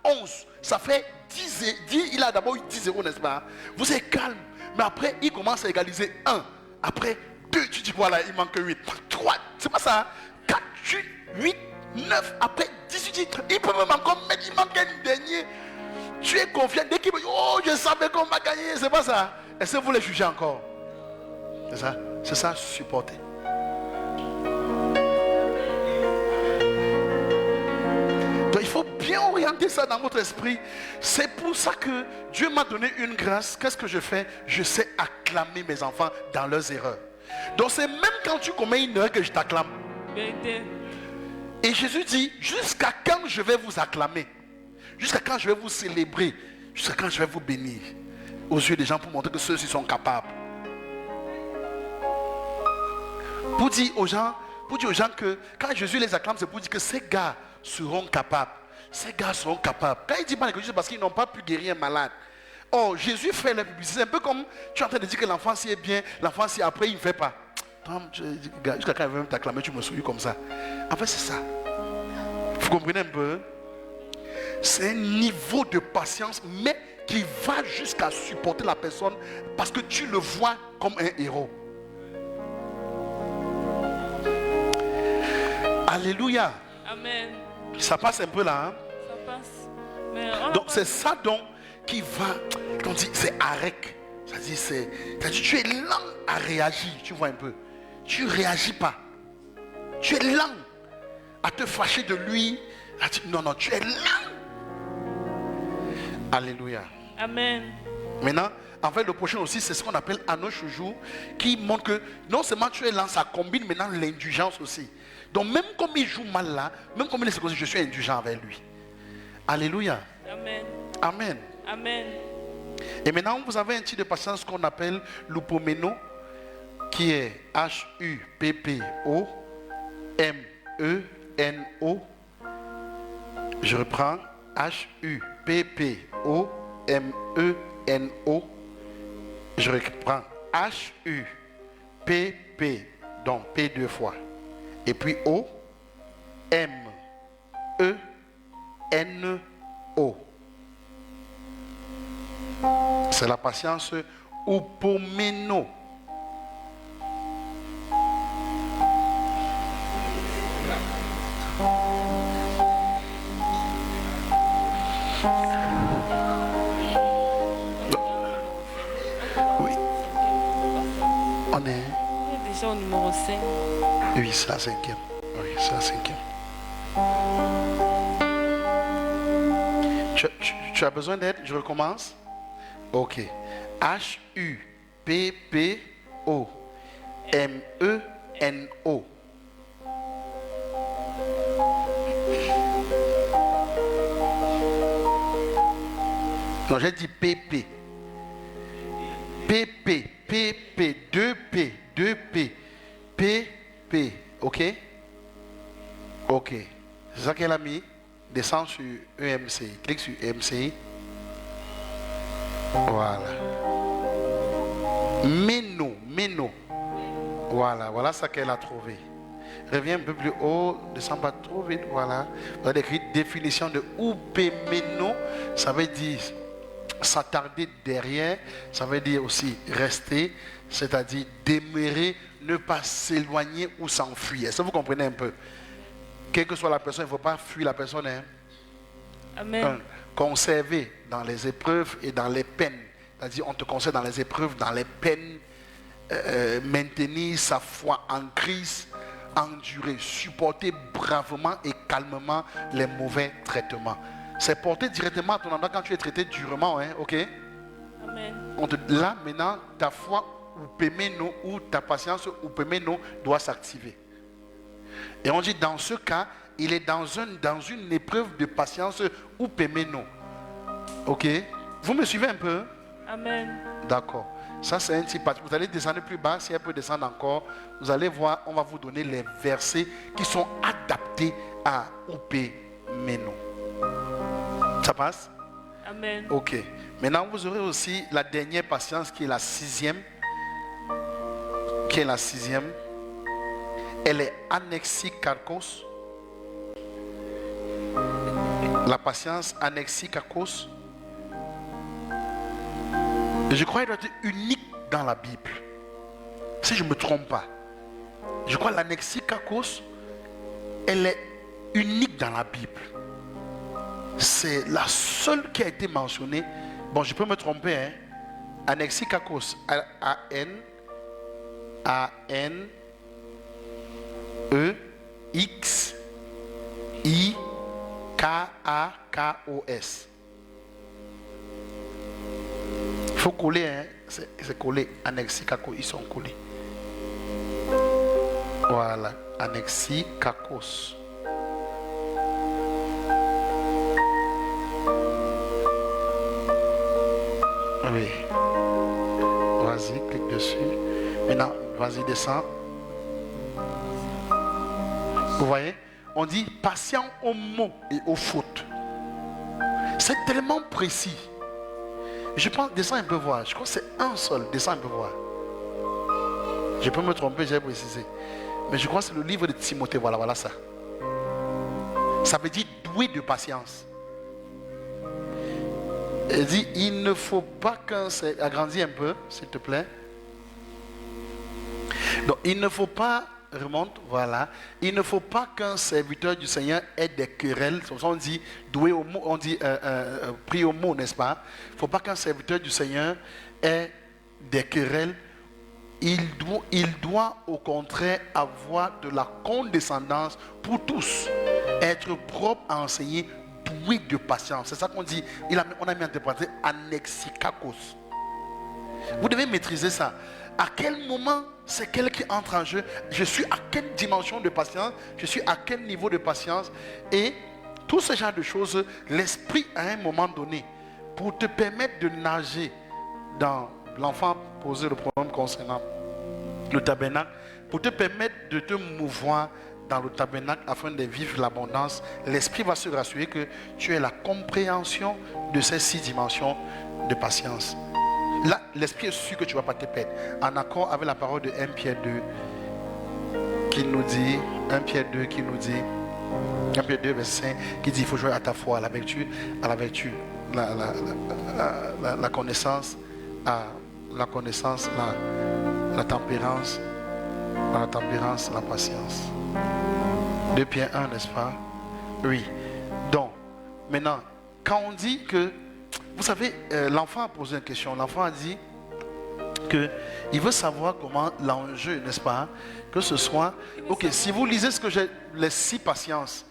11, ça fait 10, il a d'abord eu 10-0, n'est-ce pas? Vous êtes calme. Mais après, il commence à égaliser 1. Après 2, tu dis voilà, il manque 8. 3, c'est pas ça. 4, 8, 9, après 18, il peut même encore mettre, il manque un dernier. Tu es confiant dès qu'il me dit, oh, je savais qu'on va gagner, c'est pas ça. Est-ce que vous les jugez encore? C'est ça, supporter. Donc il faut bien orienter ça dans votre esprit. C'est pour ça que Dieu m'a donné une grâce. Qu'est-ce que je fais? Je sais acclamer mes enfants dans leurs erreurs. Donc c'est même quand tu commets une erreur que je t'acclame. Et Jésus dit, jusqu'à quand je vais vous acclamer? Jusqu'à quand je vais vous célébrer? Jusqu'à quand je vais vous bénir aux yeux des gens pour montrer que ceux-ci sont capables? Pour dire aux gens que quand Jésus les acclame, c'est pour dire que ces gars seront capables. Ces gars seront capables. Quand il dit pas quelque chose, c'est parce qu'ils n'ont pas pu guérir un malade. Oh, Jésus fait la publicité. C'est un peu comme tu es en train de dire que l'enfant si est bien, l'enfant si après il ne fait pas. Jusqu'à quand il veut même t'acclamer, tu me souilles comme ça. En fait, c'est ça. Vous comprenez un peu? C'est un niveau de patience, mais qui va jusqu'à supporter la personne parce que tu le vois comme un héros. Alléluia. Amen. Ça passe un peu là. Hein? Ça passe. Donc c'est ça donc qui va, quand on dit c'est arrêt, c'est-à-dire tu es lent à réagir, tu vois un peu. Tu ne réagis pas. Tu es lent à te fâcher de lui. À dire, non, tu es lent. Alléluia. Amen. Maintenant, en fait, le prochain aussi, c'est ce qu'on appelle Ano Shoujo, qui montre que non seulement tu es lent, ça combine maintenant l'indulgence aussi. Donc même comme il joue mal là, même comme il est circoncis, je suis indulgent avec lui. Alléluia. Amen. Amen. Amen. Et maintenant, vous avez un type de patience qu'on appelle l'upomeno, qui est H-U-P-P-O-M-E-N-O. Je reprends. H-U-P-P-O-M-E-N-O. Je reprends. H-U-P-P, donc P deux fois. Et puis O-M-E-N-O. C'est la patience upomeno. Oui. On est déjà au numéro 5. Oui, c'est la cinquième. Oui, c'est la cinquième. Tu as besoin d'aide? Je recommence. Ok. H-U-P-P-O-M-E-N-O. Non, j'ai dit PP. PP, PP, 2P, 2P, PP, ok? Ok. C'est ça qu'elle a mis. Descends sur EMCI. Clique sur EMCI. Voilà. Meno. Voilà ça qu'elle a trouvé. Reviens un peu plus haut, descends pas trop vite, voilà. Vous avez écrit définition de upemeno, ça veut dire s'attarder derrière, ça veut dire aussi rester, c'est-à-dire demeurer, ne pas s'éloigner ou s'enfuir. Est-ce que vous comprenez un peu? Quelle que soit la personne, il ne faut pas fuir la personne. Hein? Amen. Conserver dans les épreuves et dans les peines. C'est-à-dire, on te conserve dans les épreuves, dans les peines, maintenir sa foi en Christ, endurer, supporter bravement et calmement les mauvais traitements. C'est porter directement à ton endroit quand tu es traité durement, hein, ok? Amen. Là, maintenant, ta foi ou ta patience doit s'activer. Et on dit, dans ce cas, il est dans une épreuve de patience ou péméno. Ok? Vous me suivez un peu? Amen. D'accord. Ça, c'est un petit pas. Vous allez descendre plus bas. Si elle peut descendre encore, vous allez voir, on va vous donner les versets qui sont adaptés à upéméno. Ça passe? Amen. Ok. Maintenant, vous aurez aussi la dernière patience qui est la sixième. Elle est anexikakos. La patience anexikakos. Je crois qu'elle doit être unique dans la Bible. Si je ne me trompe pas. Je crois que l'anexikakos, elle est unique dans la Bible. C'est la seule qui a été mentionnée. Bon, je peux me tromper. Hein? Anexikakos. A-N-E-X-I-K-A-K-O-S. Il faut coller, hein? C'est collé. Anexikakos, ils sont collés. Voilà. Anexikakos. Oui. Vas-y, clique dessus. Maintenant, vas-y, descends. Vous voyez? On dit patient aux mots et aux fautes. C'est tellement précis. Je pense, descends un peu voir. Je crois que c'est un seul. Descends un peu voir. Je peux me tromper, j'ai précisé. Mais je crois que c'est le livre de Timothée. Voilà ça. Ça veut dire doué de patience. Il dit, il ne faut pas qu'un... Agrandis un peu, s'il te plaît. Donc, il ne faut pas... Remonte, voilà. Il ne faut pas qu'un serviteur du Seigneur ait des querelles. On dit doué au mot, on dit pris au mot, n'est-ce pas? Il ne faut pas qu'un serviteur du Seigneur ait des querelles. Il doit au contraire avoir de la condescendance pour tous. Être propre à enseigner, doué de patience. C'est ça qu'on dit. On a mis interprété anexikakos. Vous devez maîtriser ça. À quel moment c'est quel qui entre en jeu? Je suis à quelle dimension de patience? Je suis à quel niveau de patience? Et tout ce genre de choses, l'esprit à un moment donné, pour te permettre de nager dans... L'enfant posé le problème concernant le tabernacle, pour te permettre de te mouvoir dans le tabernacle afin de vivre l'abondance, l'esprit va se rassurer que tu as la compréhension de ces 6 dimensions de patience. Là, l'esprit est sûr que tu ne vas pas te perdre. En accord avec la parole de 1 Pierre 2 qui nous dit, 1 Pierre 2 qui nous dit, 1 Pierre 2 verset 5 qui dit il faut jouer à ta foi, à la vertu, la connaissance, la connaissance, la tempérance, la patience. 2 Pierre 1, n'est-ce pas? Oui. Donc, maintenant, quand on dit que, vous savez, l'enfant a posé une question. L'enfant a dit qu'il veut savoir comment l'enjeu, n'est-ce pas? Que ce soit, ok, si vous lisez ce que j'ai, les 6 patiences,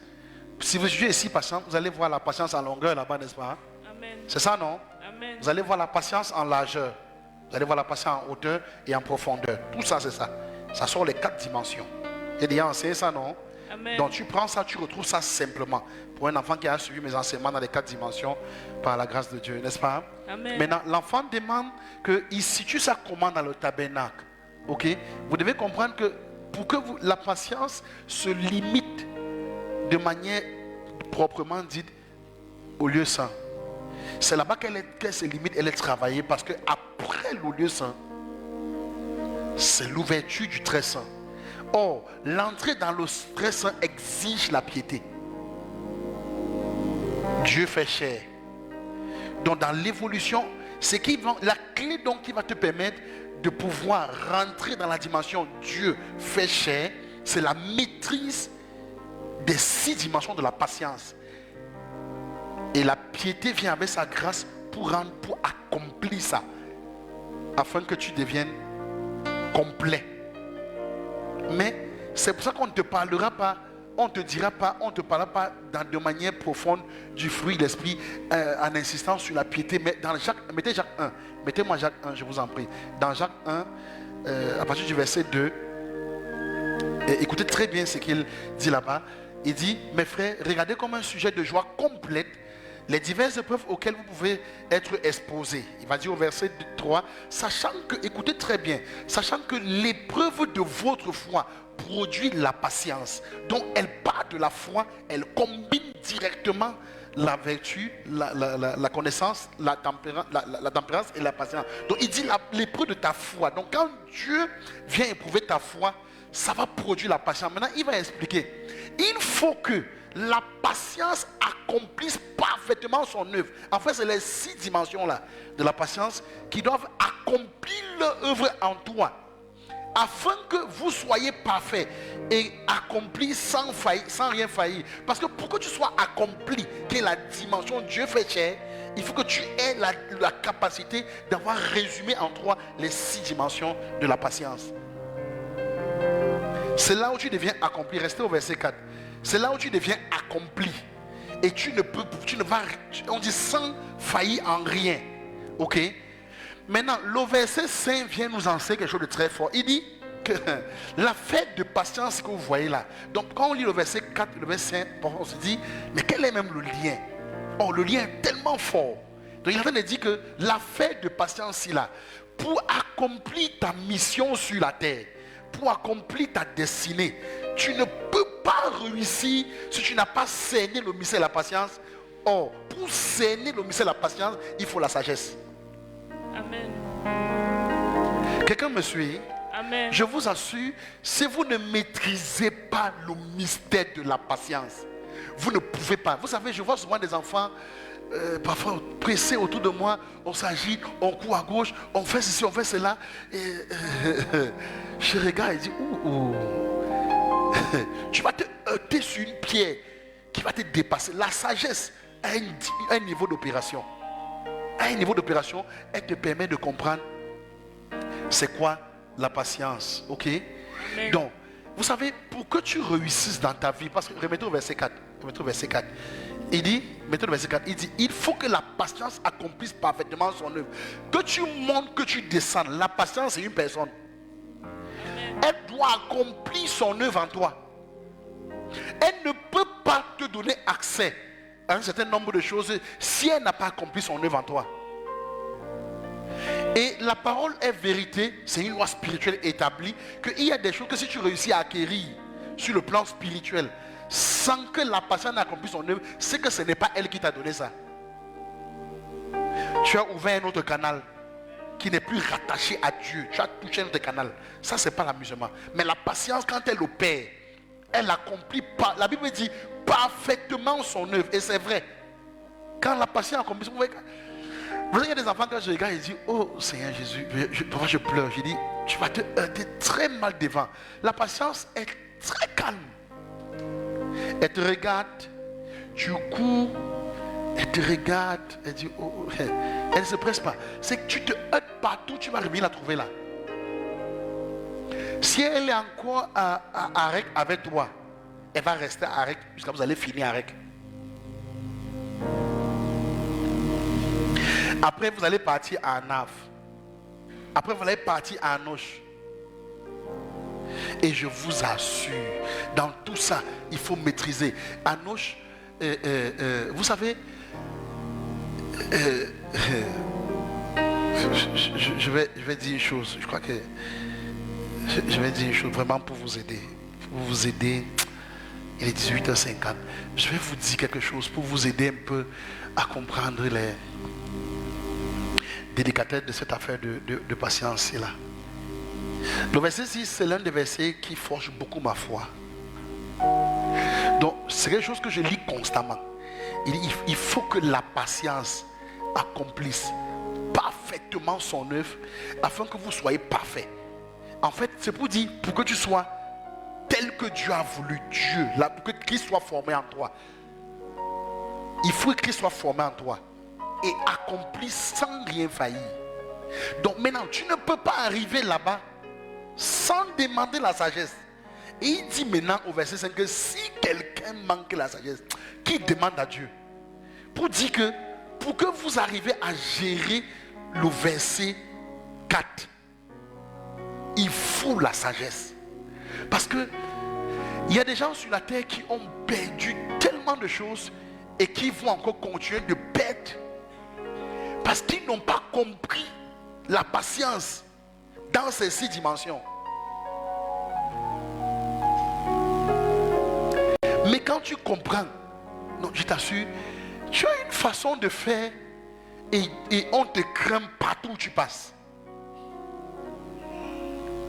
si vous jugez les 6 patiences, vous allez voir la patience en longueur là-bas, n'est-ce pas? Amen. C'est ça, non? Amen. Vous allez voir la patience en largeur. Vous allez voir la patience en hauteur et en profondeur. Tout ça, c'est ça. Ça sort les 4 dimensions. J'ai déjà enseigné ça, non? Amen. Donc tu prends ça, tu retrouves ça simplement. Pour un enfant qui a suivi mes enseignements dans les 4 dimensions par la grâce de Dieu, n'est-ce pas? Amen. Maintenant, l'enfant demande qu'il situe ça comment dans le tabernacle. Ok? Vous devez comprendre que pour que la patience se limite de manière proprement dite au lieu saint. C'est là-bas qu'elle se limite, elle est travaillée parce que après le lieu saint, c'est l'ouverture du très saint. Or, l'entrée dans le très saint exige la piété. Dieu fait chair. Donc dans l'évolution, c'est la clé donc qui va te permettre de pouvoir rentrer dans la dimension Dieu fait chair, c'est la maîtrise des 6 dimensions de la patience. Et la piété vient avec sa grâce pour accomplir ça, afin que tu deviennes complet. Mais c'est pour ça qu'on ne te parlera pas, on ne te dira pas, on ne te parlera pas de manière profonde du fruit de l'esprit en insistant sur la piété. Mais dans mettez Jacques 1, mettez-moi Jacques 1, je vous en prie. Dans Jacques 1, à partir du verset 2, écoutez très bien ce qu'il dit là-bas. Il dit, mes frères, regardez comme un sujet de joie complète les diverses épreuves auxquelles vous pouvez être exposés. Il va dire au verset 3, sachant que, écoutez très bien, sachant que l'épreuve de votre foi produit la patience. Donc elle part de la foi, elle combine directement la vertu, la connaissance, la tempérance et la patience. Donc il dit l'épreuve de ta foi. Donc quand Dieu vient éprouver ta foi, ça va produire la patience. Maintenant il va expliquer. Il faut que la patience accomplisse parfaitement son œuvre. En fait, c'est les 6 dimensions-là de la patience qui doivent accomplir leur œuvre en toi, afin que vous soyez parfaits et accomplis sans rien faillir. Parce que pour que tu sois accompli, qui est la dimension Dieu fait chair, il faut que tu aies la capacité d'avoir résumé en toi les 6 dimensions de la patience. C'est là où tu deviens accompli. Restez au verset 4. C'est là où tu deviens accompli. Et tu ne vas, on dit sans faillir en rien. Ok? Maintenant, le verset 5 vient nous enseigner quelque chose de très fort. Il dit que la fête de patience que vous voyez là. Donc quand on lit le verset 4, le verset 5, on se dit, mais quel est même le lien? Oh, le lien est tellement fort. Donc il est en train de dire que la fête de patience là, pour accomplir ta mission sur la terre, pour accomplir ta destinée, tu ne peux pas réussir si tu n'as pas cerné le mystère de la patience. Or, pour cerner le mystère de la patience, il faut la sagesse. Amen. Quelqu'un me suit? Amen. Je vous assure, si vous ne maîtrisez pas le mystère de la patience, vous ne pouvez pas. Vous savez, je vois souvent des enfants parfois pressés autour de moi. On s'agite, on court à gauche, on fait ceci, on fait cela. Et je regarde et dis, tu vas te heurter sur une pierre qui va te dépasser. La sagesse a un niveau d'opération. À un niveau d'opération, elle te permet de comprendre c'est quoi la patience. Ok? Amen. Donc, vous savez, pour que tu réussisses dans ta vie, parce que remettez au verset 4. Remettez au verset 4. Il dit, mettez le verset 4, il dit, il faut que la patience accomplisse parfaitement son œuvre. Que tu montes, que tu descendes. La patience, c'est une personne. Amen. Elle doit accomplir son œuvre en toi. Elle ne peut pas te donner accès à un certain nombre de choses si elle n'a pas accompli son œuvre en toi. Et la parole est vérité, c'est une loi spirituelle établie, qu'il y a des choses que si tu réussis à acquérir sur le plan spirituel, sans que la personne n'accomplisse son œuvre, c'est que ce n'est pas elle qui t'a donné ça. Tu as ouvert un autre canal qui n'est plus rattaché à Dieu. Tu as touché un autre canal. Ça, c'est pas l'amusement. Mais la patience, quand elle opère, elle accomplit pas. La Bible dit parfaitement son œuvre. Et c'est vrai. Quand la patience accomplit son œuvre, vous savez, il y a des enfants, quand je regarde, ils disent, oh Seigneur Jésus, parfois je pleure. Je dis, tu vas te heurter très mal devant. La patience est très calme. Elle te regarde, tu cours, elle te regarde, elle dit, oh, elle ne se presse pas. C'est que tu te heurtes partout, tu vas revenir la trouver là. Si elle est encore à Arec avec toi, elle va rester à Arec jusqu'à vous allez finir Arec. Après, vous allez partir à Nav. Après, vous allez partir à Anoche. Et je vous assure, dans tout ça, il faut maîtriser. Anoche, vous savez, je vais dire une chose. Je crois que je vais dire une chose vraiment pour vous aider. Pour vous aider, il est 18h50. Je vais vous dire quelque chose pour vous aider un peu à comprendre les délicatesse de cette affaire de patience là. Le verset 6, c'est l'un des versets qui forge beaucoup ma foi. Donc, c'est quelque chose que je lis constamment. Il faut que la patience accomplisse parfaitement son œuvre afin que vous soyez parfait. En fait, c'est pour dire, pour que tu sois tel que Dieu a voulu, Dieu, là, pour que Christ soit formé en toi. Il faut que Christ soit formé en toi et accompli sans rien faillir. Donc maintenant, tu ne peux pas arriver là-bas sans demander la sagesse. Et il dit maintenant au verset 5 que si quelqu'un manque la sagesse, qu'il demande à Dieu. Pour dire que, pour que vous arrivez à gérer le verset 4, il faut la sagesse. Parce que il y a des gens sur la terre qui ont perdu tellement de choses et qui vont encore continuer de perdre parce qu'ils n'ont pas compris la patience dans ces 6 dimensions. Mais quand tu comprends, non, je t'assure, tu as une façon de faire et on te craint partout où tu passes.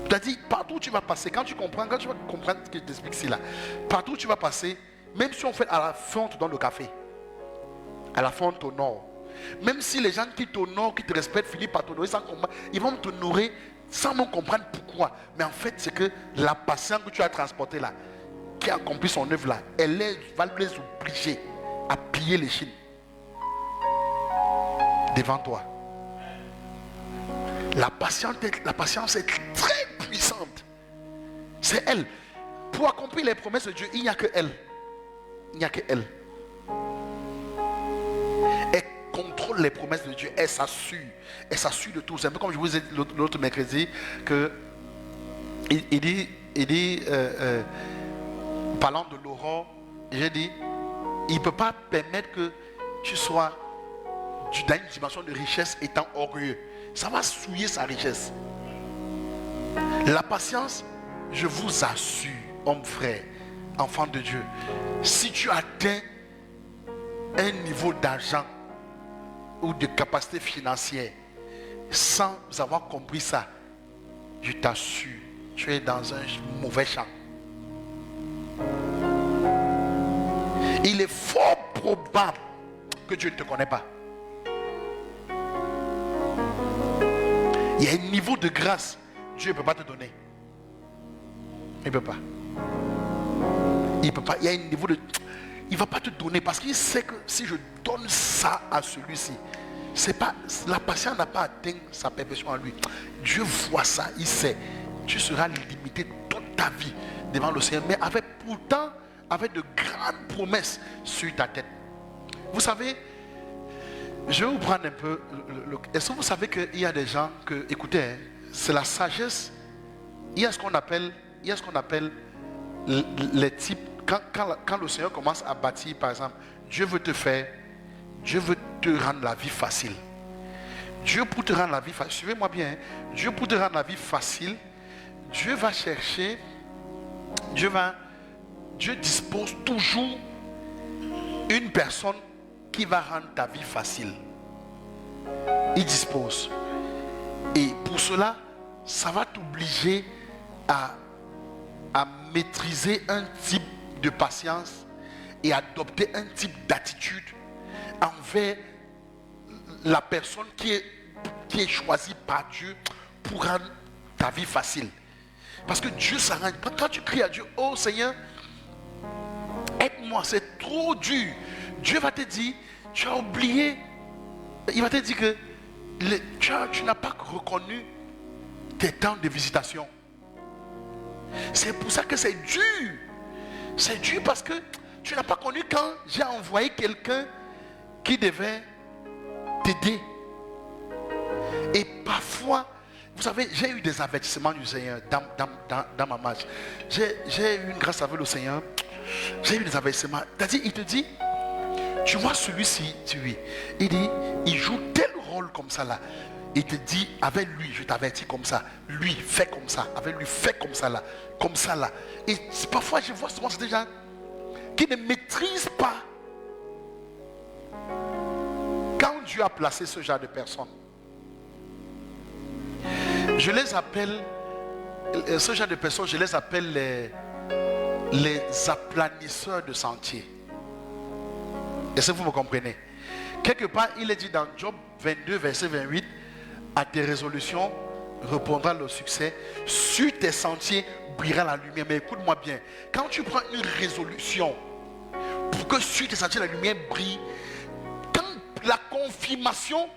C'est-à-dire, partout où tu vas passer, quand tu vas comprendre ce que je t'explique ici là, partout où tu vas passer, même si on fait à la fin, on te donne le café. À la fin, on t'honore. Même si les gens qui t'honorent, qui te respectent, finissent par t'honorer sans comprendre, ils vont t'honorer sans même comprendre pourquoi. Mais en fait, c'est que la patience que tu as transportée là, qui a accompli son œuvre là, va les obliger à plier les chines devant toi. La patience est très puissante. C'est elle. Pour accomplir les promesses de Dieu, il n'y a que elle. Il n'y a que elle. Elle contrôle les promesses de Dieu. Elle s'assure. Elle s'assure de tout. C'est un peu comme je vous ai dit l'autre mercredi que il dit parlant de l'aurore, j'ai dit, il ne peut pas permettre que tu sois dans une dimension de richesse étant orgueilleux. Ça va souiller sa richesse. La patience, je vous assure, homme, frère, enfant de Dieu, si tu atteins un niveau d'argent ou de capacité financière sans avoir compris ça, je t'assure, tu es dans un mauvais champ. Il est fort probable que Dieu ne te connaît pas. Il y a un niveau de grâce, Dieu ne peut pas te donner. Il ne peut pas. Il ne peut pas. Il y a un niveau de... Il ne va pas te donner parce qu'il sait que si je donne ça à celui-ci, c'est pas, la patience n'a pas atteint sa perfection en lui. Dieu voit ça, il sait. Tu seras limité toute ta vie devant le Seigneur, mais pourtant avec de grandes promesses sur ta tête. Vous savez, je vais vous prendre un peu. Est-ce que vous savez qu'il y a des gens que, écoutez, hein, c'est la sagesse. Il y a ce qu'on appelle les types. Quand le Seigneur commence à bâtir, par exemple, Dieu veut te rendre la vie facile. Dieu pour te rendre la vie facile, suivez-moi bien, hein, Dieu pour te rendre la vie facile, Dieu va chercher, Dieu dispose toujours une personne qui va rendre ta vie facile. Il dispose. Et pour cela, ça va t'obliger à maîtriser un type de patience et adopter un type d'attitude envers la personne qui est choisie par Dieu pour rendre ta vie facile. Parce que Dieu s'arrange. Quand tu cries à Dieu, oh Seigneur, aide-moi, c'est trop dur. Dieu va te dire, tu as oublié. Il va te dire que tu n'as pas reconnu tes temps de visitation. C'est pour ça que c'est dur. C'est dur parce que tu n'as pas connu quand j'ai envoyé quelqu'un qui devait t'aider. Et parfois, vous savez, j'ai eu des avertissements du Seigneur dans ma marche. J'ai eu une grâce avec le Seigneur. J'ai eu des avertissements. C'est-à-dire, il te dit, tu vois celui-ci, il dit, il joue tel rôle comme ça là. Il te dit, avec lui, je t'avertis comme ça. Lui, fais comme ça. Avec lui, fais comme ça là. Comme ça là. Et parfois, je vois souvent des gens qui ne maîtrisent pas. Quand Dieu a placé ce genre de personnes, je les appelle, ce genre de personnes, je les appelle les aplanisseurs de sentiers. Est-ce que vous me comprenez? Quelque part, il est dit dans Job 22, verset 28, à tes résolutions répondra le succès, sur tes sentiers brillera la lumière. Mais écoute-moi bien, quand tu prends une résolution pour que sur tes sentiers la lumière brille, quand la confirmation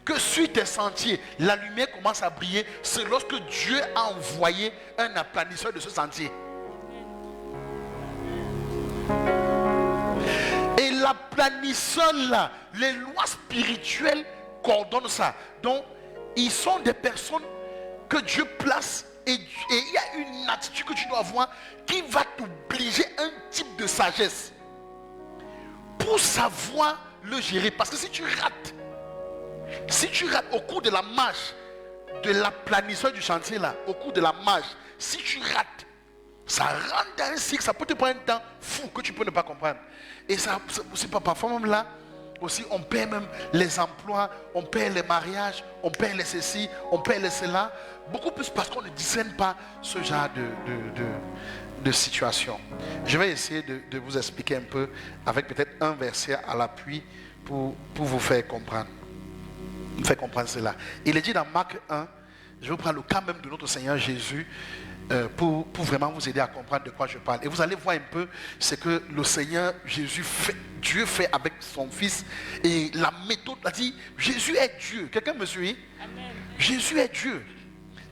que sur tes sentiers la lumière commence à briller, c'est lorsque Dieu a envoyé un aplanisseur de ce sentier. Et l'aplanisseur là, les lois spirituelles coordonnent ça. Donc ils sont des personnes que Dieu place et il y a une attitude que tu dois avoir qui va t'obliger un type de sagesse pour savoir le gérer. Parce que si tu rates au cours de la marche de l'aplanisseur du chantier là, au cours de la marche, si tu rates, ça rentre dans un cycle, ça peut te prendre un temps fou que tu peux ne pas comprendre. Et ça, c'est pas parfois même là. Aussi, on perd même les emplois, on perd les mariages, on perd les ceci, on perd les cela. Beaucoup plus parce qu'on ne discerne pas ce genre de situation. Je vais essayer de vous expliquer un peu avec peut-être un verset à l'appui pour vous faire comprendre. Cela. Il est dit dans Marc 1, je vais vous prendre le cas même de notre Seigneur Jésus pour vraiment vous aider à comprendre de quoi je parle. Et vous allez voir un peu ce que le Seigneur Jésus fait, Dieu fait avec son Fils. Et la méthode a dit, Jésus est Dieu. Quelqu'un me suit? Amen. Jésus est Dieu.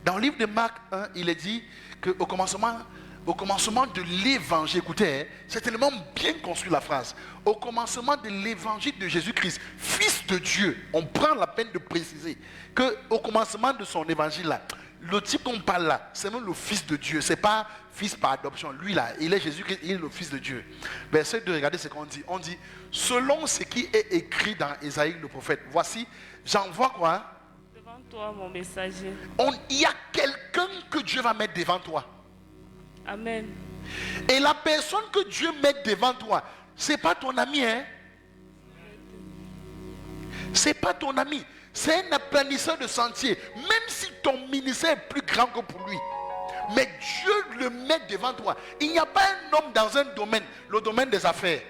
Dans le livre de Marc 1, il est dit qu'au commencement de l'évangile, écoutez, c'est tellement bien construit la phrase. Au commencement de l'évangile de Jésus-Christ, Fils de Dieu, on prend la peine de préciser qu'au commencement de son évangile là, le type qu'on parle là, c'est même le Fils de Dieu. C'est pas Fils par adoption. Lui là, il est Jésus-Christ, il est le Fils de Dieu. Verset 2, regardez ce qu'on dit. On dit, selon ce qui est écrit dans Ésaïe le prophète, voici, j'envoie quoi? Devant toi, mon messager. Il y a quelqu'un que Dieu va mettre devant toi. Amen. Et la personne que Dieu met devant toi, c'est pas ton ami, hein? C'est pas ton ami. C'est un aplanisseur de sentier. Même si ton ministère est plus grand que pour lui. Mais Dieu le met devant toi. Il n'y a pas un homme dans un domaine, le domaine des affaires,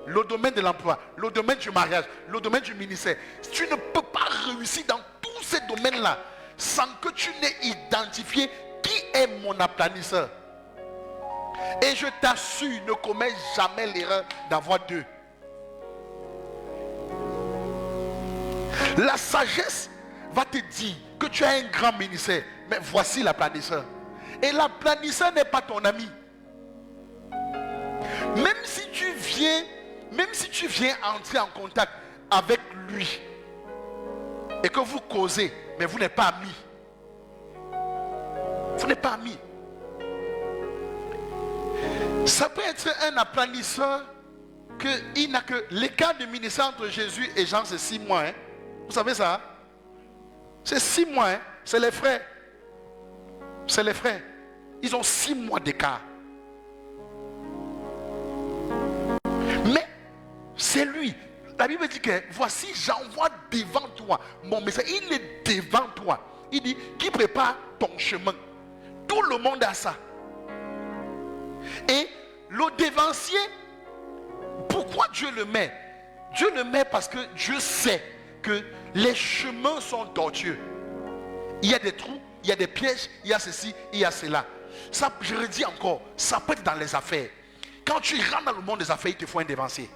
le domaine de l'emploi, le domaine du mariage, le domaine du ministère. Tu ne peux pas réussir dans tous ces domaines-là sans que tu n'aies identifié qui est mon aplanisseur. Et je t'assure, ne commets jamais l'erreur d'avoir deux. La sagesse va te dire que tu as un grand ministère, mais voici l'aplanisseur. Et l'aplanisseur n'est pas ton ami. Même si tu viens entrer en contact avec lui et que vous causez, mais vous n'êtes pas amis. Vous n'êtes pas amis. Ça peut être un aplanisseur qu'il n'a que l'écart de ministère entre Jésus et Jean, c'est 6 mois. Hein? Vous savez ça? C'est 6 mois. Hein? C'est les frères. C'est les frères. Ils ont 6 mois d'écart. Mais c'est lui. La Bible dit que voici, j'envoie devant toi mon message. Il est devant toi. Il dit, qui prépare ton chemin. Tout le monde a ça. Et le devancier, pourquoi Dieu le met? Dieu le met parce que Dieu sait que les chemins sont tortueux. Il y a des trous, il y a des pièges, il y a ceci, il y a cela. Ça, je redis encore, ça peut être dans les affaires. Quand tu rentres dans le monde des affaires, il te faut un devancier.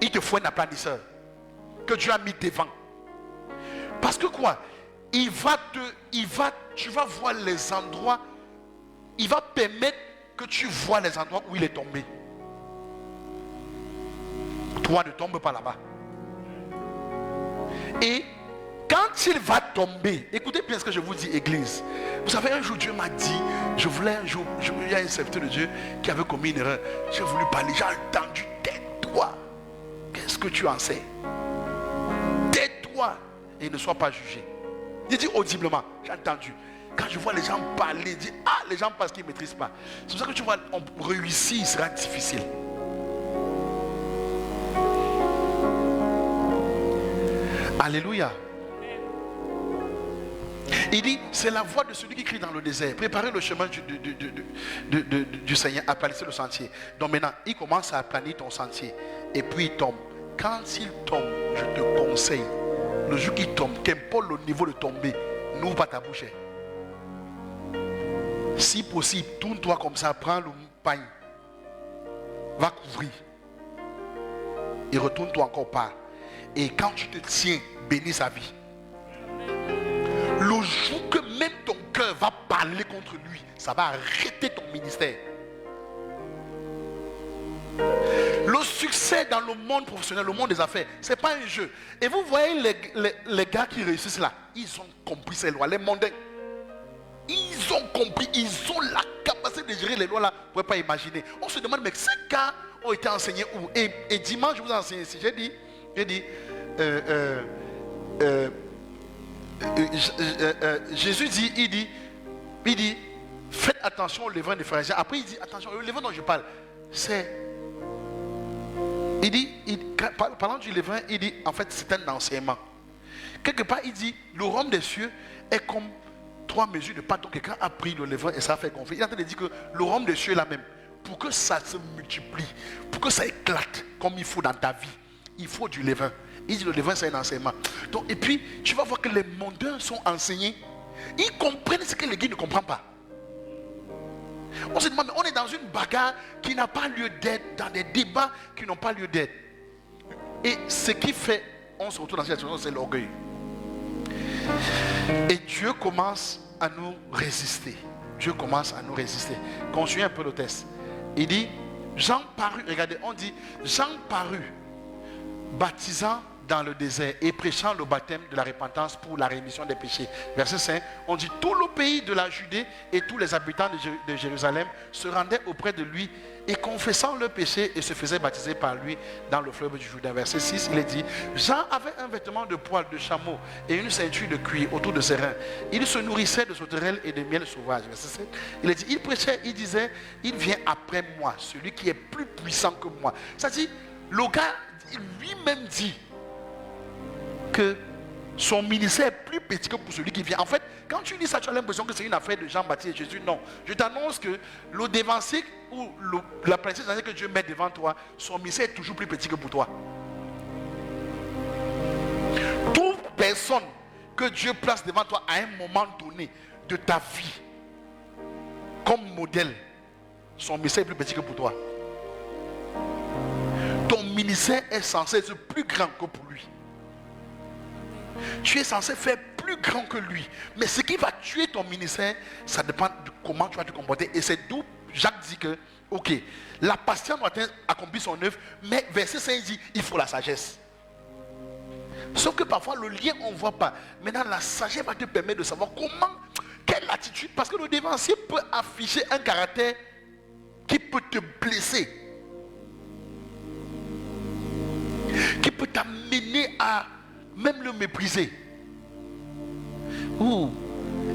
Il te faut un aplanisseur que Dieu a mis devant. Parce que quoi? Tu vas voir les endroits, il va permettre que tu vois les endroits où il est tombé. Toi, ne tombe pas là-bas. Et quand il va tomber, écoutez bien ce que je vous dis, église. Vous savez, un jour Dieu m'a dit, il y a un serviteur de Dieu qui avait commis une erreur. J'ai voulu parler, j'ai entendu, tais-toi. Qu'est-ce que tu en sais? Tais-toi et ne sois pas jugé. Il dit audiblement, j'ai entendu. Quand je vois les gens parler, je dis, les gens parce qu'ils ne maîtrisent pas. C'est pour ça que tu vois, on réussit, il sera difficile. Alléluia. Il dit, c'est la voix de celui qui crie dans le désert. Préparez le chemin du Seigneur, aplanissez le sentier. Donc maintenant, il commence à aplanir ton sentier. Et puis il tombe. Quand il tombe, je te conseille, le jour qu'il tombe, qu'importe le niveau de tomber, n'ouvre pas ta bouche. Si possible, tourne-toi comme ça, prends le pain, va couvrir. Et retourne-toi encore pas. Et quand tu te tiens, bénis sa vie. Le jour que même ton cœur va parler contre lui, ça va arrêter ton ministère. Le succès dans le monde professionnel, le monde des affaires, ce n'est pas un jeu. Et vous voyez les gars qui réussissent là, ils ont compris ces lois, les mondains. Ils ont compris, ils ont la capacité de gérer les lois là, vous ne pouvez pas imaginer. On se demande, mais ces gars ont été enseignés où? Et dimanche, je vous ai enseigné ici, j'ai dit, Jésus dit, il dit, faites attention au levain des pharisiens. Après il dit, attention, le levain dont je parle, c'est, parlant du levain, il dit, en fait c'est un enseignement. Quelque part il dit, le royaume des cieux est comme 3 mesures de pâte. Donc quelqu'un a pris le levain et ça a fait gonfler. Il est en train de dire que le royaume des cieux est là même. Pour que ça se multiplie, pour que ça éclate comme il faut dans ta vie, il faut du levain. Il dit le levain c'est un enseignement. Donc, et puis tu vas voir que les mondains sont enseignés. Ils comprennent ce que l'église ne comprend pas. On se demande, mais on est dans une bagarre qui n'a pas lieu d'être, dans des débats qui n'ont pas lieu d'être. Et ce qui fait, on se retrouve dans cette situation, c'est l'orgueil. Et Dieu commence à nous résister. Dieu commence à nous résister. Continuez un peu le test. Il dit, Jean parut, regardez, on dit, Jean parut, baptisant dans le désert et prêchant le baptême de la repentance pour la rémission des péchés. Verset 5, on dit, tout le pays de la Judée et tous les habitants de Jérusalem se rendaient auprès de lui et confessant leurs péchés et se faisaient baptiser par lui dans le fleuve du Jourdain. Verset 6, il est dit, Jean avait un vêtement de poil de chameau et une ceinture de cuir autour de ses reins. Il se nourrissait de sauterelles et de miel sauvage. Verset 7, il est dit, il prêchait, il disait, il vient après moi, celui qui est plus puissant que moi. Ça dit, le gars lui-même dit que Son ministère est plus petit que pour celui qui vient. En fait, quand tu lis ça, tu as l'impression que c'est une affaire de Jean-Baptiste et Jésus. Non. Je t'annonce que le dévancier ou la princesse que Dieu met devant toi, son ministère est toujours plus petit que pour toi. Toute personne que Dieu place devant toi à un moment donné de ta vie, comme modèle, son ministère est plus petit que pour toi. Ton ministère est censé être plus grand que pour lui. Tu es censé faire plus grand que lui. Mais ce qui va tuer ton ministère, ça dépend de comment tu vas te comporter. Et c'est d'où Jacques dit que, ok, la patience doit accomplir son œuvre, mais verset 5 dit, il faut la sagesse. Sauf que parfois le lien on ne voit pas. Maintenant la sagesse va te permettre de savoir comment, quelle attitude, parce que le dévancier peut afficher un caractère qui peut te blesser, qui peut t'amener à même le mépriser.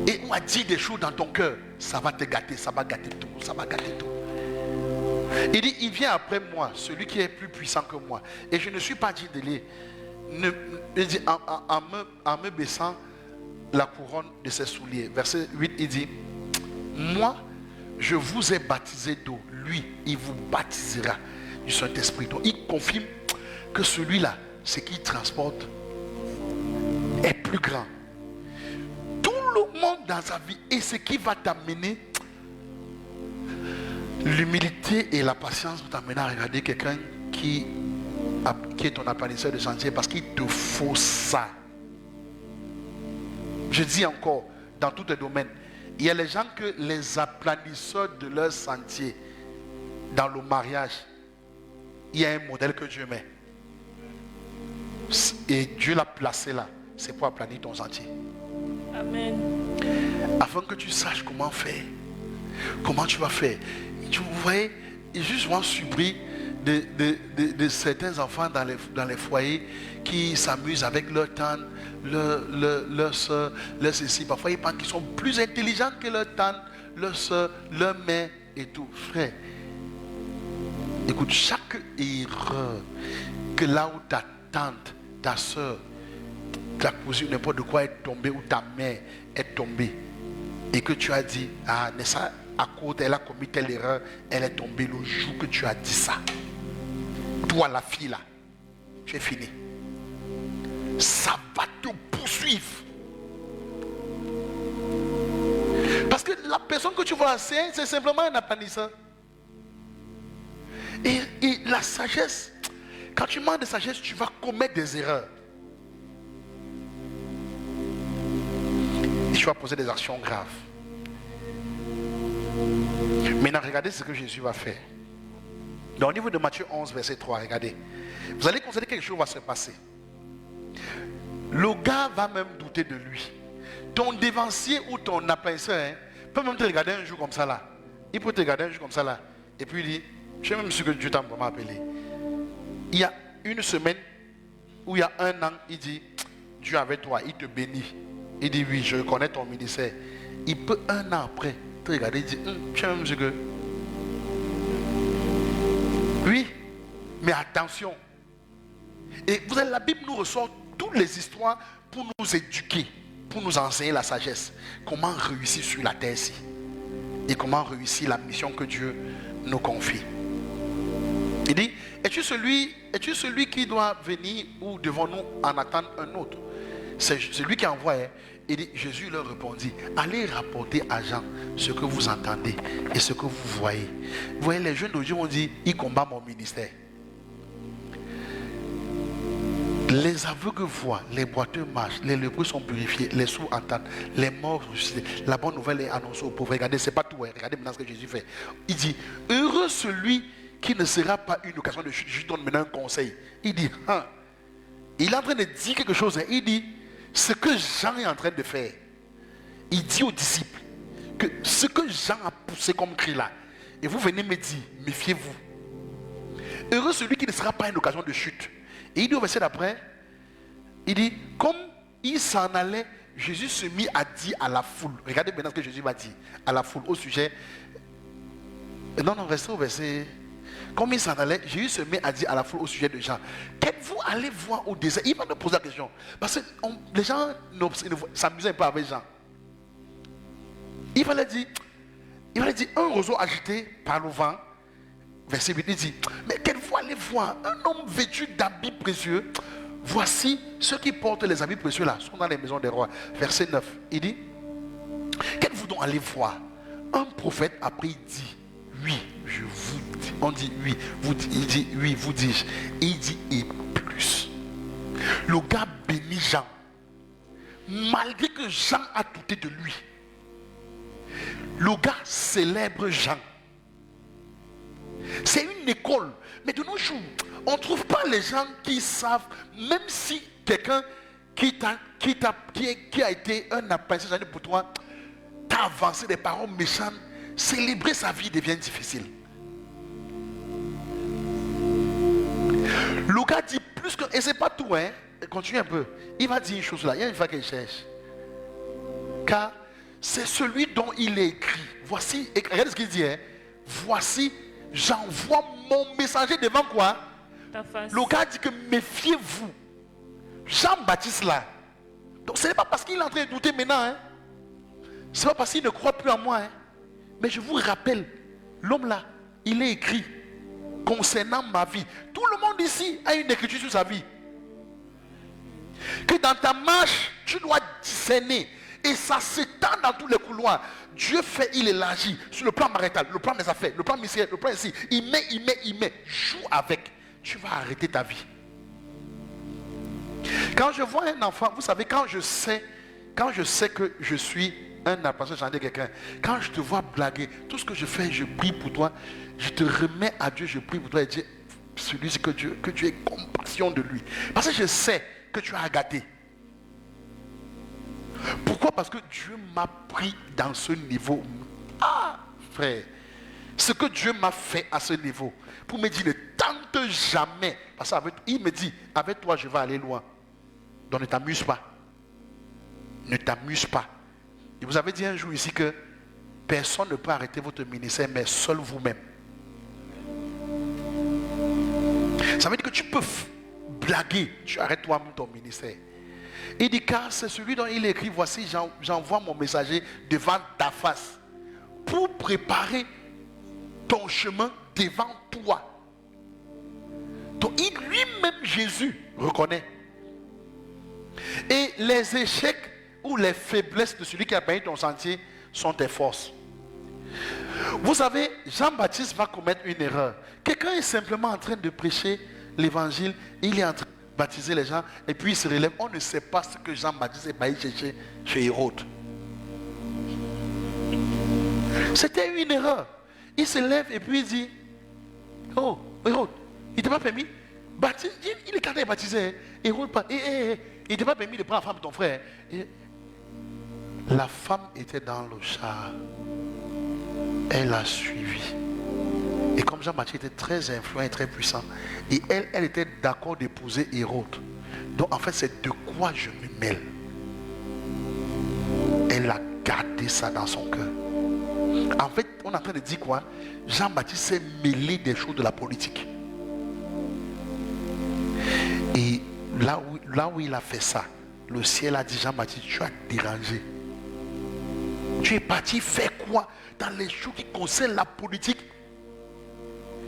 Et on a dit des choses dans ton cœur, ça va te gâter, ça va gâter tout, ça va gâter tout. Il dit, il vient après moi, celui qui est plus puissant que moi. Et je ne suis pas dit de lui. Il dit, en me baissant la couronne de ses souliers. Verset 8, il dit, moi, je vous ai baptisé d'eau. Lui, il vous baptisera du Saint-Esprit. Donc, il confirme que celui-là, ce qu'il transporte, est plus grand. Tout le monde dans sa vie et ce qui va t'amener, l'humilité et la patience vont t'amener à regarder quelqu'un qui est ton aplanisseur de chantier parce qu'il te faut ça. Je dis encore, dans tous les domaines, il y a les gens que les aplanisseurs de leur sentier, dans le mariage, il y a un modèle que Dieu met. Et Dieu l'a placé là. C'est pour aplanir ton sentier. Amen. Afin que tu saches comment faire. Comment tu vas faire. Tu voyez, je suis souvent surpris de certains enfants dans les foyers qui s'amusent avec leur tante, leur soeur, leur ceci. Parfois ils pensent qu'ils sont plus intelligents que leur tante, leur soeur, leur mère et tout. Frère, écoute, chaque erreur que là où ta tante, ta soeur, ta cousine, n'importe quoi est tombée ou ta mère est tombée et que tu as dit, ah, n'est-ce pas, à côté, elle a commis telle erreur, elle est tombée le jour que tu as dit ça. Toi, la fille là, tu es fini. Ça va te poursuivre. Parce que la personne que tu vois, c'est simplement un aplanisseur. Et la sagesse, quand tu manques de sagesse, tu vas commettre des erreurs. Et tu vas poser des actions graves. Maintenant, regardez ce que Jésus va faire. Dans le niveau de Matthieu 11, verset 3, regardez. Vous allez constater que quelque chose va se passer. Le gars va même douter de lui. Ton dévancier ou ton aplanisseur peut même te regarder un jour comme ça là. Il peut te regarder un jour comme ça là. Et puis il dit, je sais même ce que Dieu t'a vraiment appelé. Il y a une semaine ou il y a un an, il dit, Dieu avec toi, il te bénit. Il dit, oui, je connais ton ministère. Il peut un an après te regarder et dire, tu sais même ce que... Oui, mais attention. Et vous savez, la Bible nous ressort toutes les histoires pour nous éduquer, pour nous enseigner la sagesse. Comment réussir sur la terre ici. Et comment réussir la mission que Dieu nous confie. Il dit, es-tu celui qui doit venir ou devons-nous en attendre un autre? C'est lui qui envoie. Il dit, Jésus leur répondit, allez rapporter à Jean ce que vous entendez et ce que vous voyez. Vous voyez, les jeunes d'aujourd'hui ont dit, il combat mon ministère. Les aveugles voient, les boiteux marchent, les lépreux sont purifiés, les sourds entendent, les morts ressuscitent. La bonne nouvelle est annoncée aux pauvres. Regardez, c'est pas tout. Regardez maintenant ce que Jésus fait. Il dit, heureux celui qui ne sera pas une occasion de chute. Je donne maintenant un conseil. Il dit, il est en train de dire quelque chose. Il dit, ce que Jean est en train de faire, il dit aux disciples que ce que Jean a poussé comme cri là, et vous venez me dire, méfiez-vous. Heureux celui qui ne sera pas une occasion de chute. Et il dit au verset d'après, il dit, comme il s'en allait, Jésus se mit à dire à la foule. Regardez maintenant ce que Jésus va dire à la foule au sujet. Non, restez au verset. Comme il s'en allait, Jésus se met à dire à la foule au sujet de Jean, qu'êtes-vous allé voir au désert? Il va nous poser la question. Parce que les gens ne s'amusaient pas avec Jean. Il fallait dire, un roseau agité par le vent. Verset 8, il dit, mais qu'êtes-vous allé voir? Un homme vêtu d'habits précieux. Voici ceux qui portent les habits précieux là, sont dans les maisons des rois. Verset 9, il dit, qu'êtes-vous donc allé voir? Un prophète, après il dit, oui, je vous dis. On dit oui, il dit oui, vous dis-je. Et il dit et plus. Le gars bénit Jean. Malgré que Jean a douté de lui. Le gars célèbre Jean. C'est une école. Mais de nos jours, on ne trouve pas les gens qui savent, même si quelqu'un qui a été un apprentissage pour toi, t'a avancé des paroles méchantes, célébrer sa vie devient difficile. Le gars dit plus que, et c'est pas tout, hein, continue un peu. Il va dire une chose là, il y a une fois qu'il cherche. Car c'est celui dont il est écrit. Voici, regardez ce qu'il dit, hein. Voici, j'envoie mon messager devant quoi? Le gars dit que méfiez-vous. Jean-Baptiste là. Donc ce n'est pas parce qu'il est en train de douter maintenant, hein. Ce n'est pas parce qu'il ne croit plus en moi, hein. Mais je vous rappelle, l'homme là, il est écrit concernant ma vie. Tout le monde ici a une écriture sur sa vie. Que dans ta marche, tu dois discerner. Et ça s'étend dans tous les couloirs. Dieu fait, il élargit. Sur le plan marital, le plan des affaires, le plan ministériel, le plan ici. Il met. Joue avec. Tu vas arrêter ta vie. Quand je vois un enfant, vous savez, quand je sais que je suis un apprenti, j'en ai quelqu'un. Quand je te vois blaguer, tout ce que je fais, je prie pour toi. Je te remets à Dieu, je prie pour toi et dis, celui que tu aies compassion de lui. Parce que je sais que tu as gâté. Pourquoi? Parce que Dieu m'a pris dans ce niveau. Ah, frère, ce que Dieu m'a fait à ce niveau, pour me dire, ne tente jamais. Parce qu'il me dit, avec toi, je vais aller loin. Donc ne t'amuse pas. Ne t'amuse pas. Et vous avez dit un jour ici que personne ne peut arrêter votre ministère, mais seul vous-même. Ça veut dire que tu peux blaguer, tu arrêtes toi-même ton ministère. Il dit, car c'est celui dont il écrit, voici, j'envoie mon messager devant ta face pour préparer ton chemin devant toi. Donc lui-même, Jésus, reconnaît. Et les échecs ou les faiblesses de celui qui a banni ton sentier sont tes forces. Vous savez, Jean-Baptiste va commettre une erreur. Quelqu'un est simplement en train de prêcher l'évangile, il est en train de baptiser les gens, et puis il se relève. On ne sait pas ce que Jean-Baptiste est allé chercher chez Hérode. C'était une erreur. Il se lève et puis il dit, oh, Hérode, il ne t'a pas permis? Il est quand même baptisé. Hérode, il ne t'a pas permis de prendre la femme de ton frère. La femme était dans le char. Elle a suivi. Et comme Jean-Baptiste était très influent et très puissant, et elle était d'accord d'épouser Hérode. Donc en fait, c'est de quoi je me mêle. Elle a gardé ça dans son cœur. En fait, on est en train de dire quoi? Jean-Baptiste s'est mêlé des choses de la politique. Et là où il a fait ça, le ciel a dit, Jean-Baptiste, tu as dérangé. Tu es parti faire quoi dans les choses qui concernent la politique?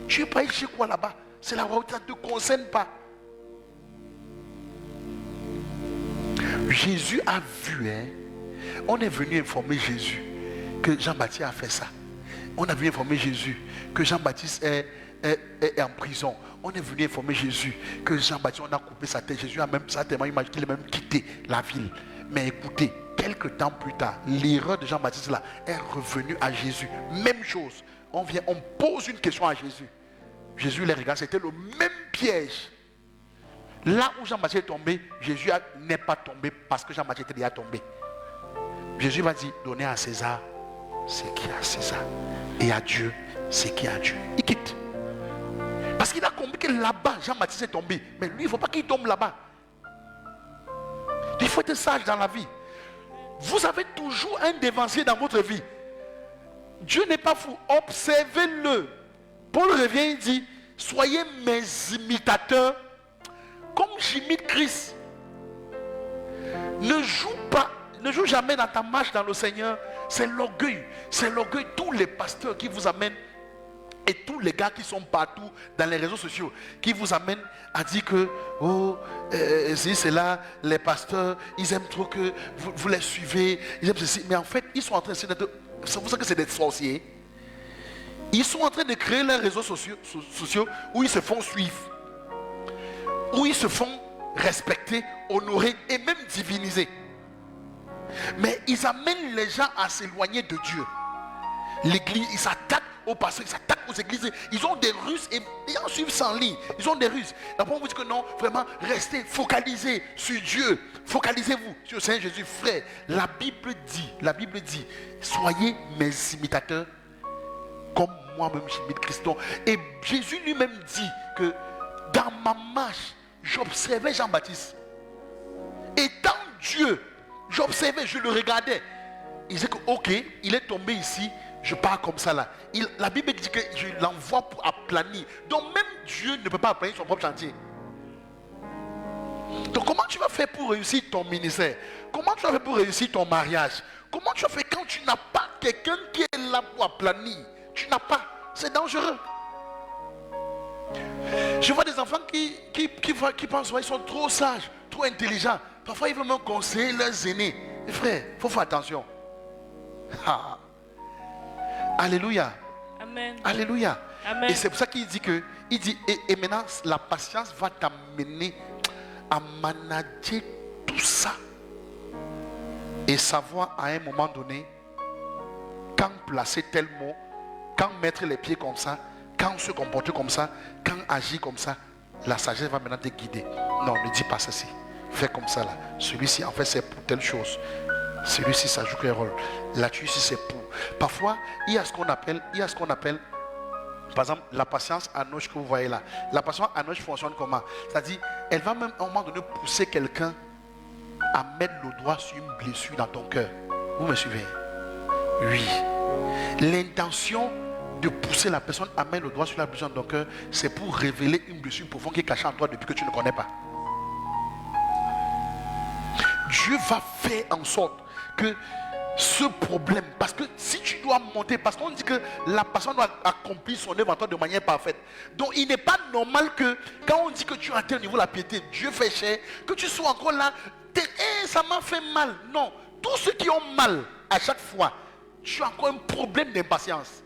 Tu es parti chez quoi là-bas? C'est la route, ça ne te concerne pas. Jésus a vu, hein? On est venu informer Jésus que Jean-Baptiste a fait ça. On est venu informer Jésus que Jean-Baptiste est en prison. On est venu informer Jésus que Jean-Baptiste, on a coupé sa tête. Jésus a même ça tellement imaginé qu'il a même quitté la ville. Mais écoutez, quelques temps plus tard, l'erreur de Jean-Baptiste là est revenue à Jésus. Même chose. On pose une question à Jésus. Jésus les regarde, c'était le même piège. Là où Jean-Baptiste est tombé, Jésus n'est pas tombé parce que Jean-Baptiste était déjà tombé. Jésus va dire, donnez à César ce qui est à César. Et à Dieu ce qui est à Dieu. Il quitte. Parce qu'il a compris que là-bas, Jean-Baptiste est tombé. Mais lui, il ne faut pas qu'il tombe là-bas. Il faut être sage dans la vie. Vous avez toujours un dévancier dans votre vie. Dieu n'est pas fou. Observez-le. Paul revient et dit, soyez mes imitateurs comme j'imite Christ. Ne joue jamais dans ta marche dans le Seigneur. C'est l'orgueil. C'est l'orgueil. Tous les pasteurs qui vous amènent et tous les gars qui sont partout dans les réseaux sociaux, qui vous amènent à dire que c'est là, les pasteurs, ils aiment trop que vous les suivez. Ils aiment ceci. Mais en fait, ils sont en train d'être, c'est pour ça que c'est des sorciers. Ils sont en train de créer les réseaux sociaux où ils se font suivre, où ils se font respecter, honorer et même diviniser. Mais ils amènent les gens à s'éloigner de Dieu. L'église, ils s'attaquent aux pasteurs, ils s'attaquent aux églises. Ils ont des ruses et en suivent sans ligne. Ils ont des ruses. Après on vous dit que non, vraiment, restez focalisés sur Dieu. Focalisez-vous sur Saint Jésus, frère. La Bible dit, soyez mes imitateurs comme moi-même j'imite Christ. Et Jésus lui-même dit que dans ma marche, j'observais Jean-Baptiste. Et dans Dieu, j'observais, je le regardais. Il disait que ok, il est tombé ici, je pars comme ça là. La Bible dit que je l'envoie pour aplanir. Donc même Dieu ne peut pas aplanir son propre chantier. Donc comment tu vas faire pour réussir ton ministère? Comment tu vas faire pour réussir ton mariage? Comment tu vas faire quand tu n'as pas quelqu'un qui est là pour aplanir? Tu n'as pas. C'est dangereux. Je vois des enfants qui pensent qu'ils sont trop sages, trop intelligents. Parfois ils veulent même conseiller leurs aînés. Et frère, il faut faire attention. Ah. Alléluia. Amen. Alléluia. Amen. Et c'est pour ça qu'il dit que, et maintenant la patience va t'amener à manager tout ça. Et savoir à un moment donné, quand placer tel mot, quand mettre les pieds comme ça, quand se comporter comme ça, quand agir comme ça, la sagesse va maintenant te guider. Non, ne dis pas ceci. Fais comme ça là. Celui-ci en fait c'est pour telle chose. Celui-ci ça joue quel rôle. Là-dessus ici c'est pour. Parfois il y a ce qu'on appelle, par exemple la patience anoche que vous voyez là. La patience anoche fonctionne comment? C'est-à-dire elle va même à un moment donné pousser quelqu'un à mettre le doigt sur une blessure dans ton cœur. Vous me suivez? Oui. L'intention de pousser la personne à mettre le doigt sur la blessure dans ton cœur, c'est pour révéler une blessure profonde qui est cachée en toi depuis que tu ne connais pas. Dieu va faire en sorte que ce problème, parce que si tu dois monter, parce qu'on dit que la personne doit accomplir son œuvre en toi de manière parfaite. Donc il n'est pas normal que quand on dit que tu as atteint au niveau de la piété, Dieu fait cher, que tu sois encore là, ça m'a fait mal. Non, tous ceux qui ont mal à chaque fois, tu as encore un problème d'impatience.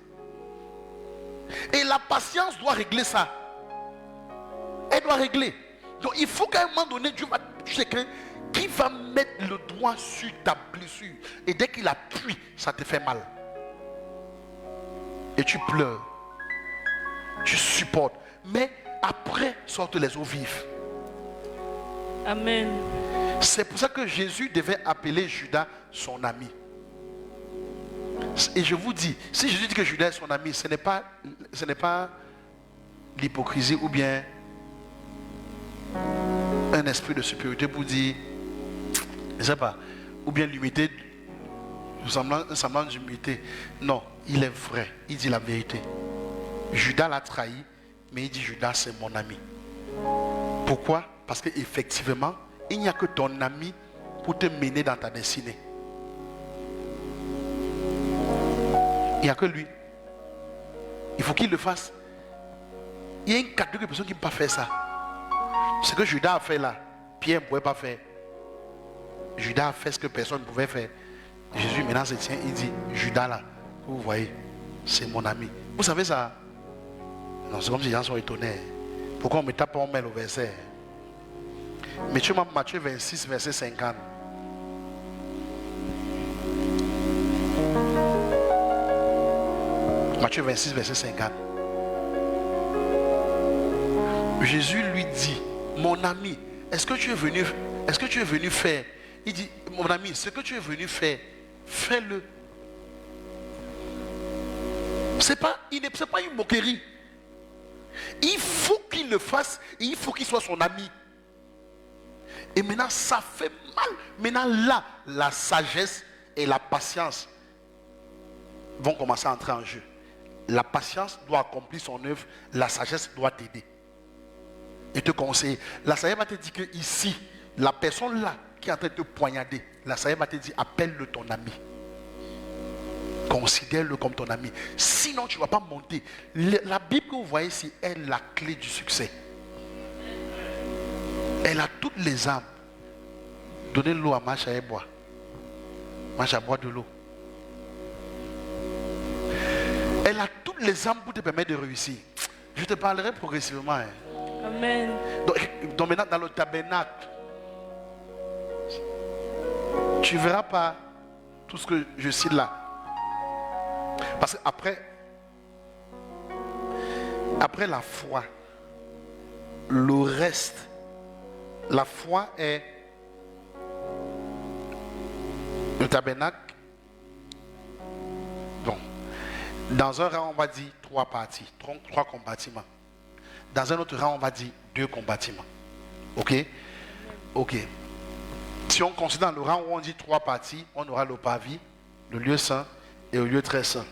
Et la patience doit régler ça. Elle doit régler. Donc il faut qu'à un moment donné, Dieu va toucher quelqu'un qui va mettre le doigt sur ta blessure. Et dès qu'il appuie, ça te fait mal. Et tu pleures. Tu supportes. Mais après, sortent les eaux vives. Amen. C'est pour ça que Jésus devait appeler Judas son ami. Et je vous dis, si Jésus dit que Judas est son ami, ce n'est pas l'hypocrisie ou bien un esprit de supériorité pour dire, je ne sais pas, ou bien l'humilité, un semblant d'humilité. Non, il est vrai, il dit la vérité. Judas l'a trahi, mais il dit Judas c'est mon ami. Pourquoi? Parce qu'effectivement, il n'y a que ton ami pour te mener dans ta destinée. Il n'y a que lui. Il faut qu'il le fasse. Il y a une catégorie de personnes qui ne peuvent pas faire ça. Ce que Judas a fait là, Pierre ne pouvait pas faire. Judas a fait ce que personne ne pouvait faire. Jésus maintenant se tient, il dit, Judas là, vous voyez, c'est mon ami. Vous savez ça? Non, c'est comme si les gens sont étonnés. Pourquoi on ne me tape pas, on met le verset? Matthieu 26, verset 50. Matthieu 26, verset 50. Jésus lui dit, mon ami, est-ce que tu es venu faire? Il dit, mon ami, ce que tu es venu faire, fais-le. C'est pas une moquerie. Il faut qu'il le fasse et il faut qu'il soit son ami. Et maintenant, ça fait mal. Maintenant, là, la sagesse et la patience vont commencer à entrer en jeu. la patience doit accomplir son œuvre, la sagesse doit t'aider et te conseiller. La sagesse va te dire que ici, la personne là qui est en train de te poignarder, la sagesse va te dire appelle-le ton ami. Considère-le comme ton ami. Sinon, tu ne vas pas monter. La Bible que vous voyez ici est la clé du succès. Elle a toutes les âmes. Donnez l'eau à Macha et boire. Macha boit de l'eau. Elle a toutes les âmes pour te permettre de réussir. Je te parlerai progressivement. Hein. Amen. Donc maintenant, dans le tabernacle, tu ne verras pas tout ce que je cite là. Parce qu'après la foi, le reste, la foi est le tabernacle. Donc, dans un rang, on va dire 3 parties, 3 compartiments. Dans un autre rang, on va dire 2 compartiments. Ok? Ok. Si on considère le rang où on dit 3 parties, on aura le parvis, le lieu saint et le lieu très saint.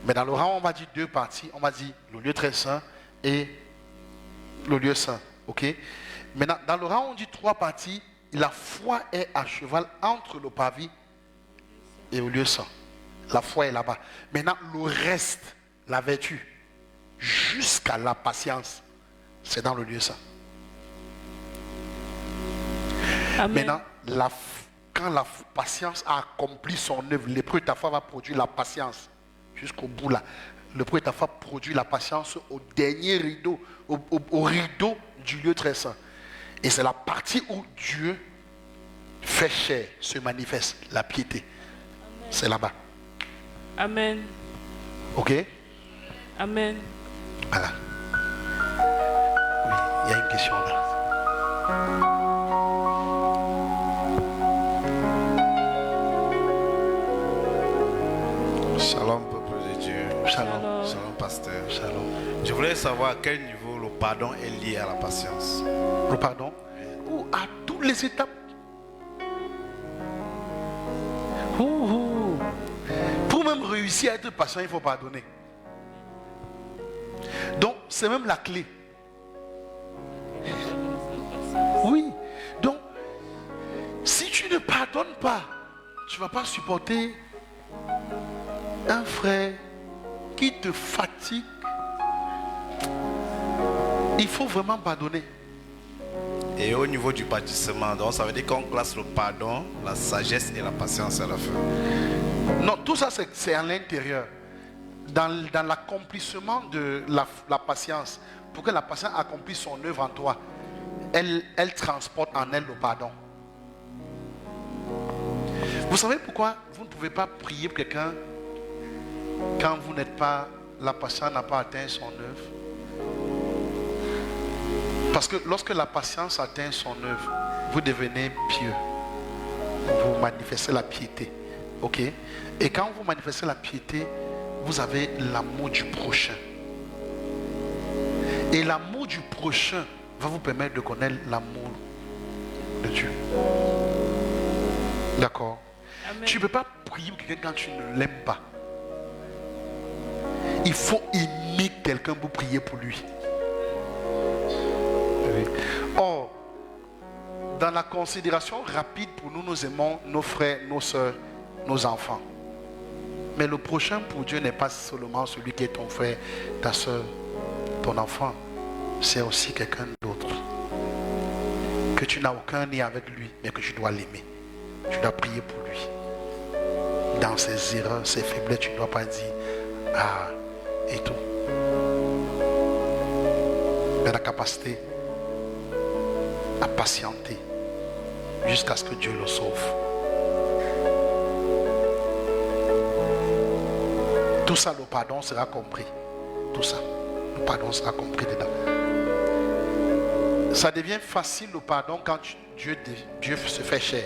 Mais dans le rang où on va dire 2 parties, on va dire le lieu très saint et le lieu saint. Ok? Maintenant, dans le rang où on dit 3 parties, la foi est à cheval entre le parvis et le lieu saint. La foi est là-bas. Maintenant, le reste, la vertu, jusqu'à la patience, c'est dans le lieu saint. Amen. Maintenant, quand la patience a accompli son œuvre, l'épreuve de ta foi va produire la patience jusqu'au bout là. L'épreuve de ta foi produit la patience au dernier rideau, au rideau du lieu très saint. Et c'est la partie où Dieu fait chair, se manifeste, la piété. C'est là-bas. Amen. Ok? Amen. Voilà. Oui, il y a une question là. Shalom, peuple de Dieu. Shalom. Shalom, pasteur. Shalom. Je voulais savoir à quel niveau le pardon est lié à la patience. Le pardon? Ou à toutes les étapes. Pour même réussir à être patient, il faut pardonner. Donc, c'est même la clé. Oui. Donc, si tu ne pardonnes pas, tu ne vas pas supporter un frère qui te fatigue. Il faut vraiment pardonner. Et au niveau du pâtissement, donc ça veut dire qu'on classe le pardon, la sagesse et la patience à la fin. Non, tout ça c'est à l'intérieur. Dans l'accomplissement de la patience, pour que la patience accomplisse son œuvre en toi, elle transporte en elle le pardon. Vous savez pourquoi vous ne pouvez pas prier pour quelqu'un quand vous n'êtes pas, la patience n'a pas atteint son œuvre? Parce que lorsque la patience atteint son œuvre, vous devenez pieux. Vous manifestez la piété. Ok? Et quand vous manifestez la piété, vous avez l'amour du prochain. Et l'amour du prochain va vous permettre de connaître l'amour de Dieu. D'accord? Tu ne peux pas prier pour quelqu'un quand tu ne l'aimes pas. Il faut aimer quelqu'un pour prier pour lui. Or, dans la considération rapide pour nous, nous aimons nos frères, nos soeurs, nos enfants. Mais le prochain pour Dieu n'est pas seulement celui qui est ton frère, ta soeur, ton enfant. C'est aussi quelqu'un d'autre. Que tu n'as aucun lien avec lui, mais que tu dois l'aimer. Tu dois prier pour lui. Dans ses erreurs, ses faiblesses, tu ne dois pas dire ah et tout. Mais la capacité à patienter jusqu'à ce que Dieu le sauve. Tout ça, le pardon sera compris. Tout ça, le pardon sera compris dedans. Ça devient facile le pardon quand Dieu se fait chair.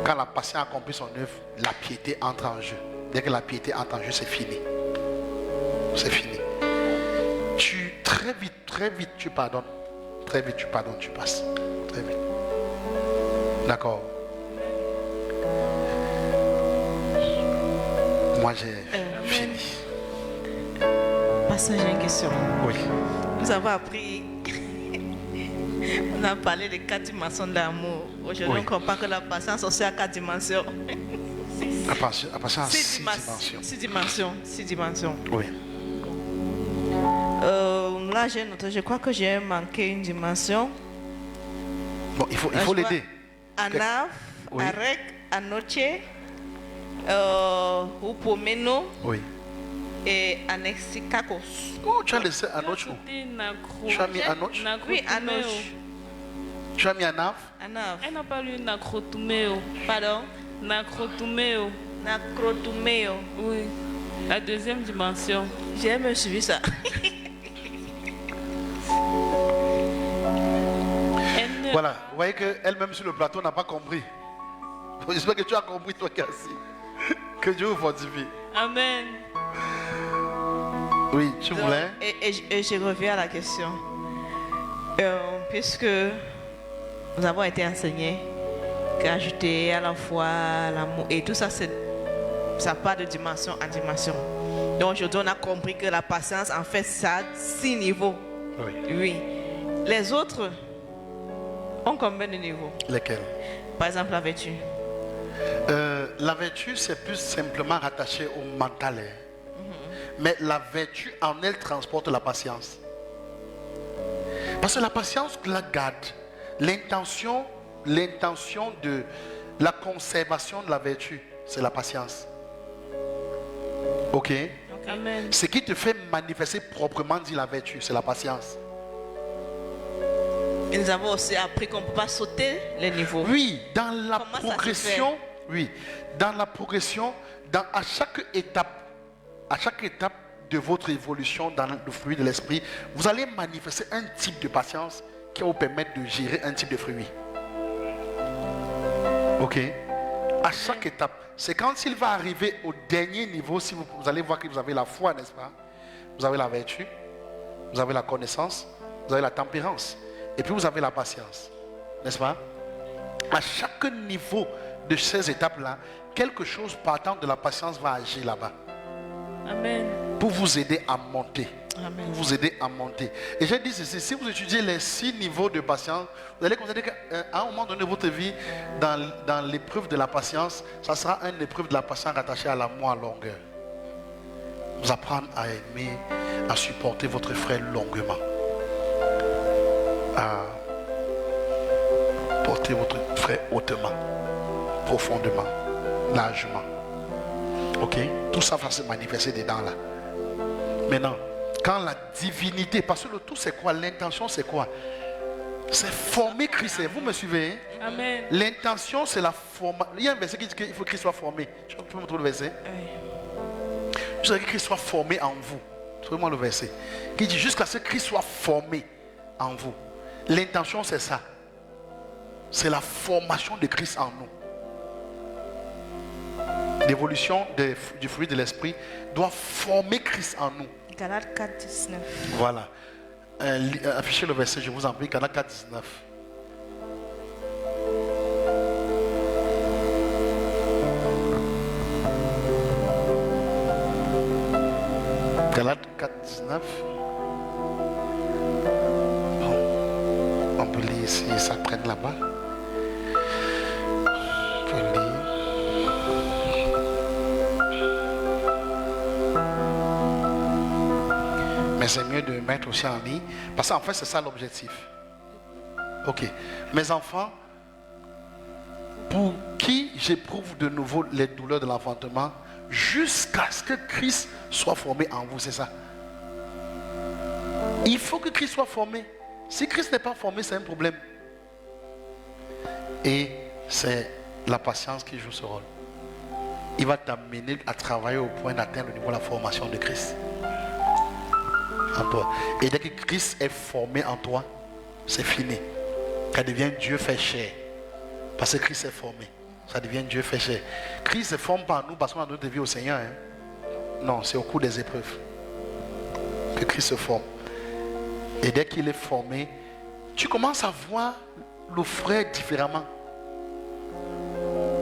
Quand la patience a accompli son œuvre, la piété entre en jeu. Dès que la piété entre en jeu, c'est fini. C'est fini. Très vite, tu pardonnes. Très vite, tu pardonnes, tu passes. Très vite. D'accord. Moi, j'ai fini. Pasteur, j'ai une question. Oui. Nous avons appris, on a parlé des 4 dimensions de l'amour. Aujourd'hui, Oui. on comprend que la patience aussi a 4 dimensions. La patience, 6 dimensions. 6 dimensions. 6 dimensions. Oui. Là, j'ai noté, je crois que j'ai manqué une dimension. Bon, il faut l'aider. Anav, Oui. Arek, Anoche, Upomeno Oui. et Anexikakos. Oh, tu as laissé Anoche où? Tu as mis Anoche? Oui, Anoche. Tu as mis Anav? Anav. Elle n'a pas lu Nakrotumeo. Pardon? Nakrotumeo. Nakrotumeo. Oui. La deuxième dimension. J'ai même suivi ça. Voilà, vous voyez qu'elle-même sur le plateau n'a pas compris. J'espère que tu as compris, toi qui es assis. Que Dieu vous fortifie. Amen. Oui, tu voulais? Et je reviens à la question. Puisque nous avons été enseignés qu'ajouter à la fois l'amour et tout ça, ça part de dimension en dimension. Donc aujourd'hui, on a compris que la patience, en fait, ça a 6 niveaux. Oui. Les autres ont combien de niveaux? Lesquels? Par exemple, la vertu. La vertu, c'est plus simplement rattaché au mental. Mais la vertu en elle transporte la patience. Parce que la patience la garde. L'intention de la conservation de la vertu, c'est la patience. Ok? Amen. Ce qui te fait manifester proprement dit la vertu, c'est la patience. Et nous avons aussi appris qu'on ne peut pas sauter les niveaux. Oui, dans la Comment progression, oui, dans la progression, à chaque étape de votre évolution dans le fruit de l'esprit, vous allez manifester un type de patience qui va vous permettre de gérer un type de fruit. Ok? À chaque étape. C'est quand il va arriver au dernier niveau, si vous allez voir que vous avez la foi, n'est-ce pas? Vous avez la vertu, vous avez la connaissance, vous avez la tempérance, et puis vous avez la patience, n'est-ce pas? À chaque niveau de ces étapes-là, quelque chose partant de la patience va agir là-bas. Amen. Pour vous aider à monter. Amen. Pour vous aider à monter. Et j'ai dit ceci, si vous étudiez les 6 niveaux de patience, vous allez constater qu'à un moment donné de votre vie, dans l'épreuve de la patience, ça sera une épreuve de la patience rattachée à l'amour à longueur. Vous apprendre à aimer, à supporter votre frère longuement. À porter votre frère hautement, profondément, largement. Ok? Tout ça va se manifester dedans là. Maintenant, quand la divinité, parce que le tout c'est quoi? L'intention c'est quoi? C'est former Christ. Vous me suivez? Hein? Amen. L'intention c'est la formation. Il y a un verset qui dit qu'il faut que Christ soit formé. Tu peux me trouver le verset? Oui. Je veux que Christ soit formé en vous. Trouvez-moi le verset. Qui dit jusqu'à ce que Christ soit formé en vous. L'intention c'est ça. C'est la formation de Christ en nous. L'évolution du fruit de l'esprit doit former Christ en nous. Galates 4, 19. Voilà. Affichez le verset, je vous en prie, Galates 4, 19. Galates 4, 19. Bon. On peut lire ici, ça traîne là-bas. On peut lire. Mais c'est mieux de mettre aussi en ligne. Parce qu'en fait, c'est ça l'objectif. Ok. Mes enfants, pour qui j'éprouve de nouveau les douleurs de l'enfantement, jusqu'à ce que Christ soit formé en vous, c'est ça. Il faut que Christ soit formé. Si Christ n'est pas formé, c'est un problème. Et c'est la patience qui joue ce rôle. Il va t'amener à travailler au point d'atteindre le niveau de la formation de Christ en toi. Et dès que Christ est formé en toi, c'est fini. Ça devient Dieu fait chair. Parce que Christ est formé. Ça devient Dieu fait chair. Christ se forme par nous parce qu'on a notre vie au Seigneur. Hein? Non, c'est au cours des épreuves que Christ se forme. Et dès qu'il est formé, tu commences à voir le frère différemment.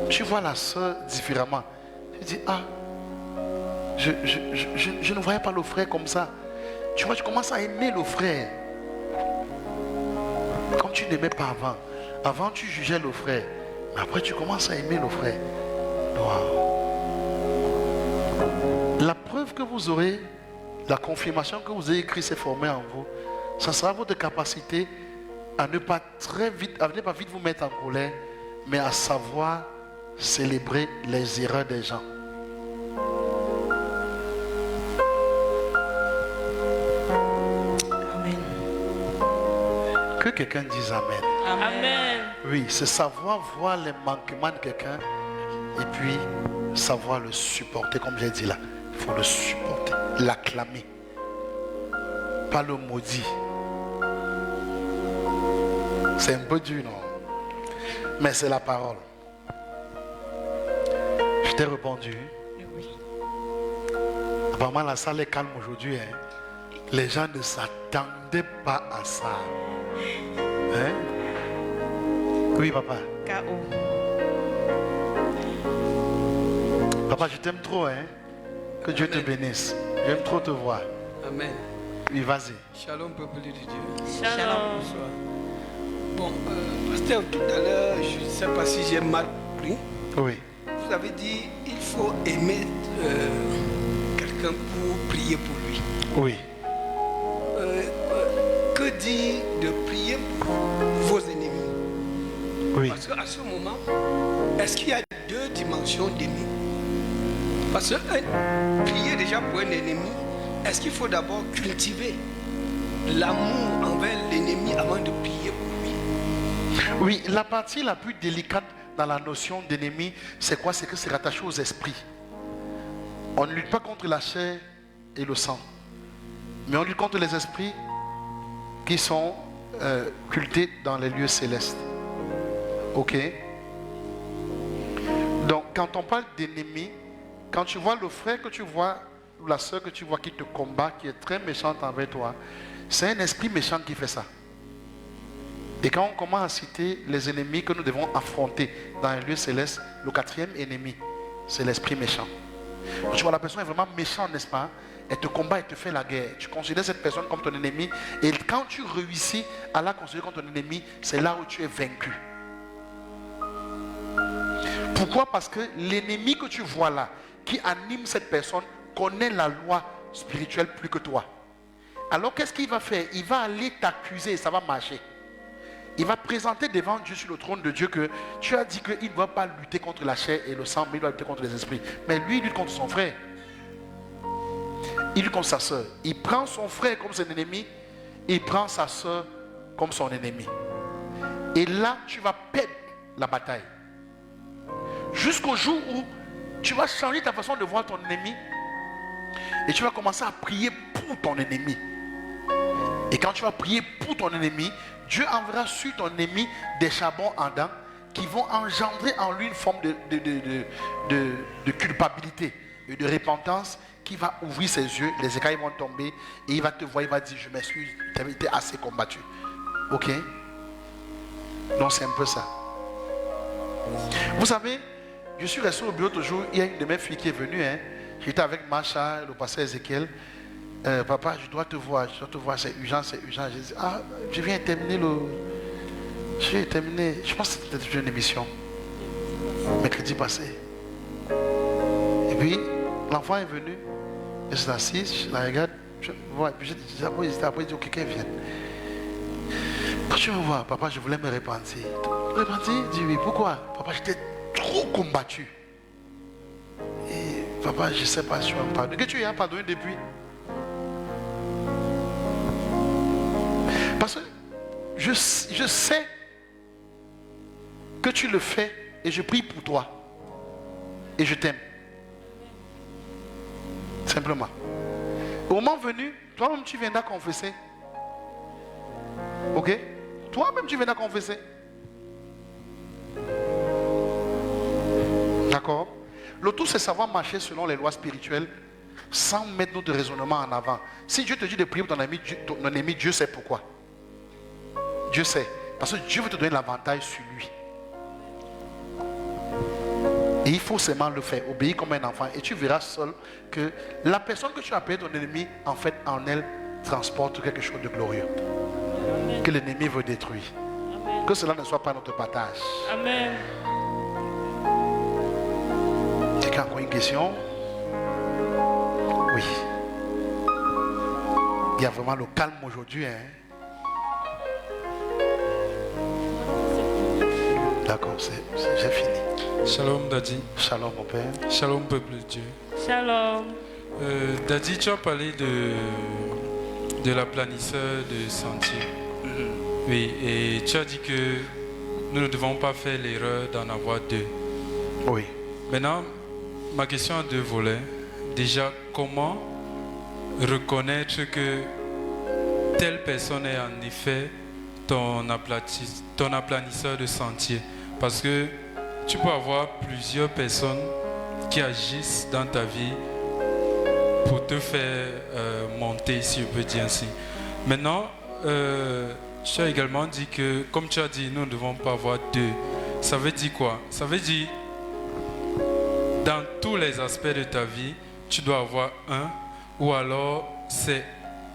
Tu vois la soeur différemment. Tu dis, ah, je ne voyais pas le frère comme ça. Tu vois, tu commences à aimer le frère. Comme tu n'aimais pas avant. Avant, tu jugeais le frère. Mais après, tu commences à aimer le frère. Wow. La preuve que vous aurez, la confirmation que vous avez écrit s'est formée en vous, ça sera votre capacité à ne pas vite vous mettre en colère, mais à savoir célébrer les erreurs des gens. Amen. Que quelqu'un dise Amen. Amen. Oui, c'est savoir voir les manquements de quelqu'un et puis savoir le supporter, comme j'ai dit là. Il faut le supporter, l'acclamer. Pas le maudit. C'est un peu dur, non? Mais c'est la parole. Je t'ai répondu. Oui. Apparemment, la salle est calme aujourd'hui. Hein? Les gens ne s'attendaient pas à ça. Hein? Oui, papa. K.O. Papa, je t'aime trop. Hein? Que Dieu te bénisse. J'aime trop te voir. Amen. Oui, vas-y. Shalom, peuple de Dieu. Shalom. Bonsoir. Bon, pasteur, tout à l'heure, je ne sais pas si j'ai mal compris. Oui. Vous avez dit il faut aimer quelqu'un pour prier pour lui. Oui. Que dit de prier pour vos ennemis? Oui. Parce qu'à ce moment, est-ce qu'il y a deux dimensions d'aimer? Parce que prier déjà pour un ennemi, est-ce qu'il faut d'abord cultiver l'amour envers l'ennemi avant de prier pour lui? Oui, la partie la plus délicate dans la notion d'ennemi, c'est quoi? C'est que c'est rattaché aux esprits. On ne lutte pas contre la chair et le sang, mais on lutte contre les esprits qui sont cultés dans les lieux célestes. Ok? Donc, quand on parle d'ennemi, quand tu vois le frère que tu vois, ou la soeur que tu vois qui te combat, qui est très méchante envers toi, c'est un esprit méchant qui fait ça. Et quand on commence à citer les ennemis que nous devons affronter dans un lieu céleste, le quatrième ennemi, c'est l'esprit méchant. Donc, tu vois, la personne est vraiment méchante, n'est-ce pas? Elle te combat, elle te fait la guerre. Tu considères cette personne comme ton ennemi. Et quand tu réussis à la considérer comme ton ennemi, c'est là où tu es vaincu. Pourquoi? Parce que l'ennemi que tu vois là, qui anime cette personne, connaît la loi spirituelle plus que toi. Alors qu'est-ce qu'il va faire? Il va aller t'accuser et ça va marcher. Il va présenter devant Dieu sur le trône de Dieu que tu as dit qu'il ne va pas lutter contre la chair et le sang, mais il va lutter contre les esprits. Mais lui, il lutte contre son frère. Il lutte contre sa soeur. Il prend son frère comme son ennemi, il prend sa soeur comme son ennemi. Et là, tu vas perdre la bataille. Jusqu'au jour où tu vas changer ta façon de voir ton ennemi et tu vas commencer à prier pour ton ennemi. Et quand tu vas prier pour ton ennemi, Dieu enverra sur ton ennemi des charbons ardents qui vont engendrer en lui une forme de culpabilité et de repentance qui va ouvrir ses yeux, les écailles vont tomber et il va te voir, il va dire je m'excuse, tu as été assez combattu. Ok? Donc c'est un peu ça. Vous savez, je suis resté au bureau toujours, il y a une de mes filles qui est venue, hein. J'étais avec Macha, le pasteur Ézéchiel. Papa, je dois te voir, c'est urgent, c'est urgent. Je dis, je viens terminer je pense que c'était une émission, mercredi passé. Et puis, l'enfant est venu, elle s'est assise, je la regarde, puis je dis, après, il dit, ok, qu'elle vienne. Quand tu me vois, papa, je voulais me repentir. Repentir? Il dit oui, pourquoi? Papa, j'étais trop combattu. Et papa, je ne sais pas si tu vas me pardonner. Que tu as pardonné depuis? Parce que je sais que tu le fais et je prie pour toi. Et je t'aime. Simplement. Au moment venu, toi-même tu viendras confesser. Ok? Toi-même tu viendras confesser. D'accord? Le tout c'est savoir marcher selon les lois spirituelles sans mettre notre raisonnement en avant. Si Dieu te dit de prier pour ton ennemi, Dieu sait pourquoi. Dieu sait. Parce que Dieu veut te donner l'avantage sur lui. Et il faut seulement le faire, obéir comme un enfant. Et tu verras seul que la personne que tu appelles ton ennemi, en fait, en elle, transporte quelque chose de glorieux. Que l'ennemi veut détruire. Que cela ne soit pas notre partage. Amen. Quelqu'un a encore une question? Oui. Il y a vraiment le calme aujourd'hui. D'accord, j'ai fini. Shalom Daddy. Shalom mon père. Shalom peuple de Dieu. Shalom. Daddy, tu as parlé de la planisseur de sentier. Oui, et tu as dit que nous ne devons pas faire l'erreur d'en avoir deux. Oui. Maintenant, ma question a deux volets. Déjà, comment reconnaître que telle personne est en effet ton aplanisseur de sentier? Parce que tu peux avoir plusieurs personnes qui agissent dans ta vie pour te faire monter, si je peux dire ainsi. Maintenant, tu as également dit que, comme tu as dit, nous ne devons pas avoir deux. Ça veut dire quoi? Ça veut dire, dans tous les aspects de ta vie, tu dois avoir un, ou alors c'est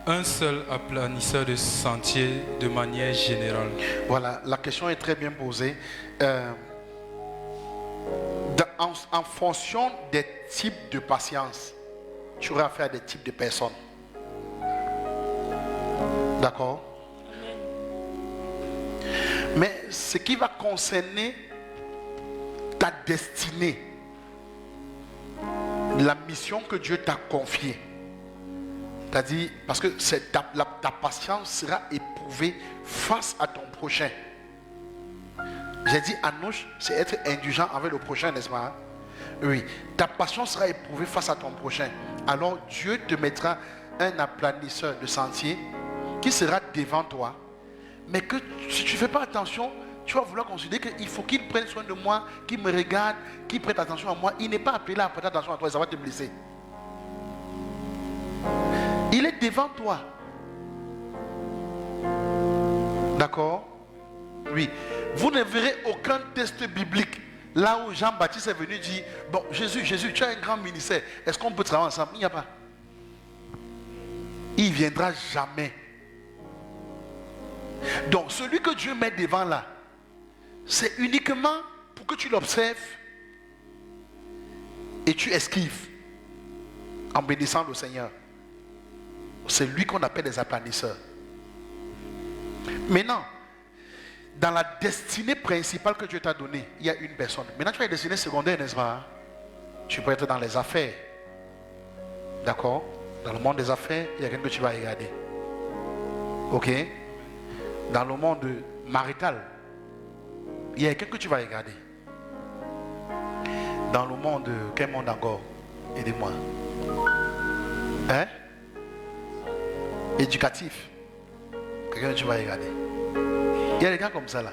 un seul aplanisseur de sentier de manière générale. Voilà, la question est très bien posée. En fonction des types de patience, tu auras affaire à des types de personnes. D'accord? Mais ce qui va concerner ta destinée, la mission que Dieu t'a confiée, c'est-à-dire, parce que ta patience sera éprouvée face à ton prochain. J'ai dit Anouche, c'est être indulgent avec le prochain, n'est-ce pas? Oui, ta patience sera éprouvée face à ton prochain. Alors Dieu te mettra un aplanisseur de sentier qui sera devant toi. Mais que si tu ne fais pas attention, tu vas vouloir considérer qu'il faut qu'il prenne soin de moi, qu'il me regarde, qu'il prête attention à moi. Il n'est pas appelé à prêter attention à toi et ça va te blesser. Il est devant toi. D'accord? Oui. Vous ne verrez aucun texte biblique là où Jean-Baptiste est venu dire, bon, Jésus, tu as un grand ministère. Est-ce qu'on peut travailler ensemble? Il n'y a pas. Il ne viendra jamais. Donc, celui que Dieu met devant là, c'est uniquement pour que tu l'observes et tu esquives en bénissant le Seigneur. C'est lui qu'on appelle les aplanisseurs. Maintenant, dans la destinée principale que Dieu t'a donnée, il y a une personne. Maintenant, tu as une destinée secondaire, n'est-ce pas? Tu peux être dans les affaires. D'accord? Dans le monde des affaires, il y a quelqu'un que tu vas regarder. Ok? Dans le monde marital, il y a quelqu'un que tu vas regarder. Dans le monde, quel monde encore? Aidez-moi. Hein? Éducatif. Quelqu'un que tu vas regarder. Il y a des gars comme ça là.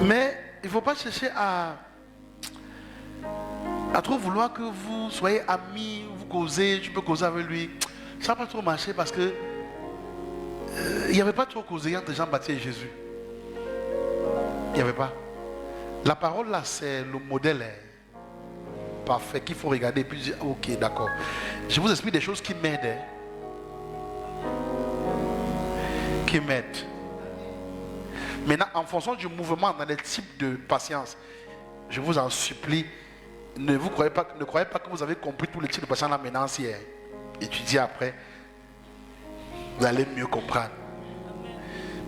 Mais il ne faut pas chercher à trop vouloir que vous soyez amis, vous causez, tu peux causer avec lui. Ça n'a pas trop marché parce que il n'y avait pas trop causé entre Jean-Baptiste et Jésus. Il n'y avait pas. La parole là, c'est le modèle parfait qu'il faut regarder et puis dire, ok, d'accord. Je vous explique des choses qui m'aident. Qui m'aident. Maintenant, en fonction du mouvement dans les types de patience, je vous en supplie, ne croyez pas que vous avez compris tous les types de patience là maintenant. Si étudiez après, vous allez mieux comprendre.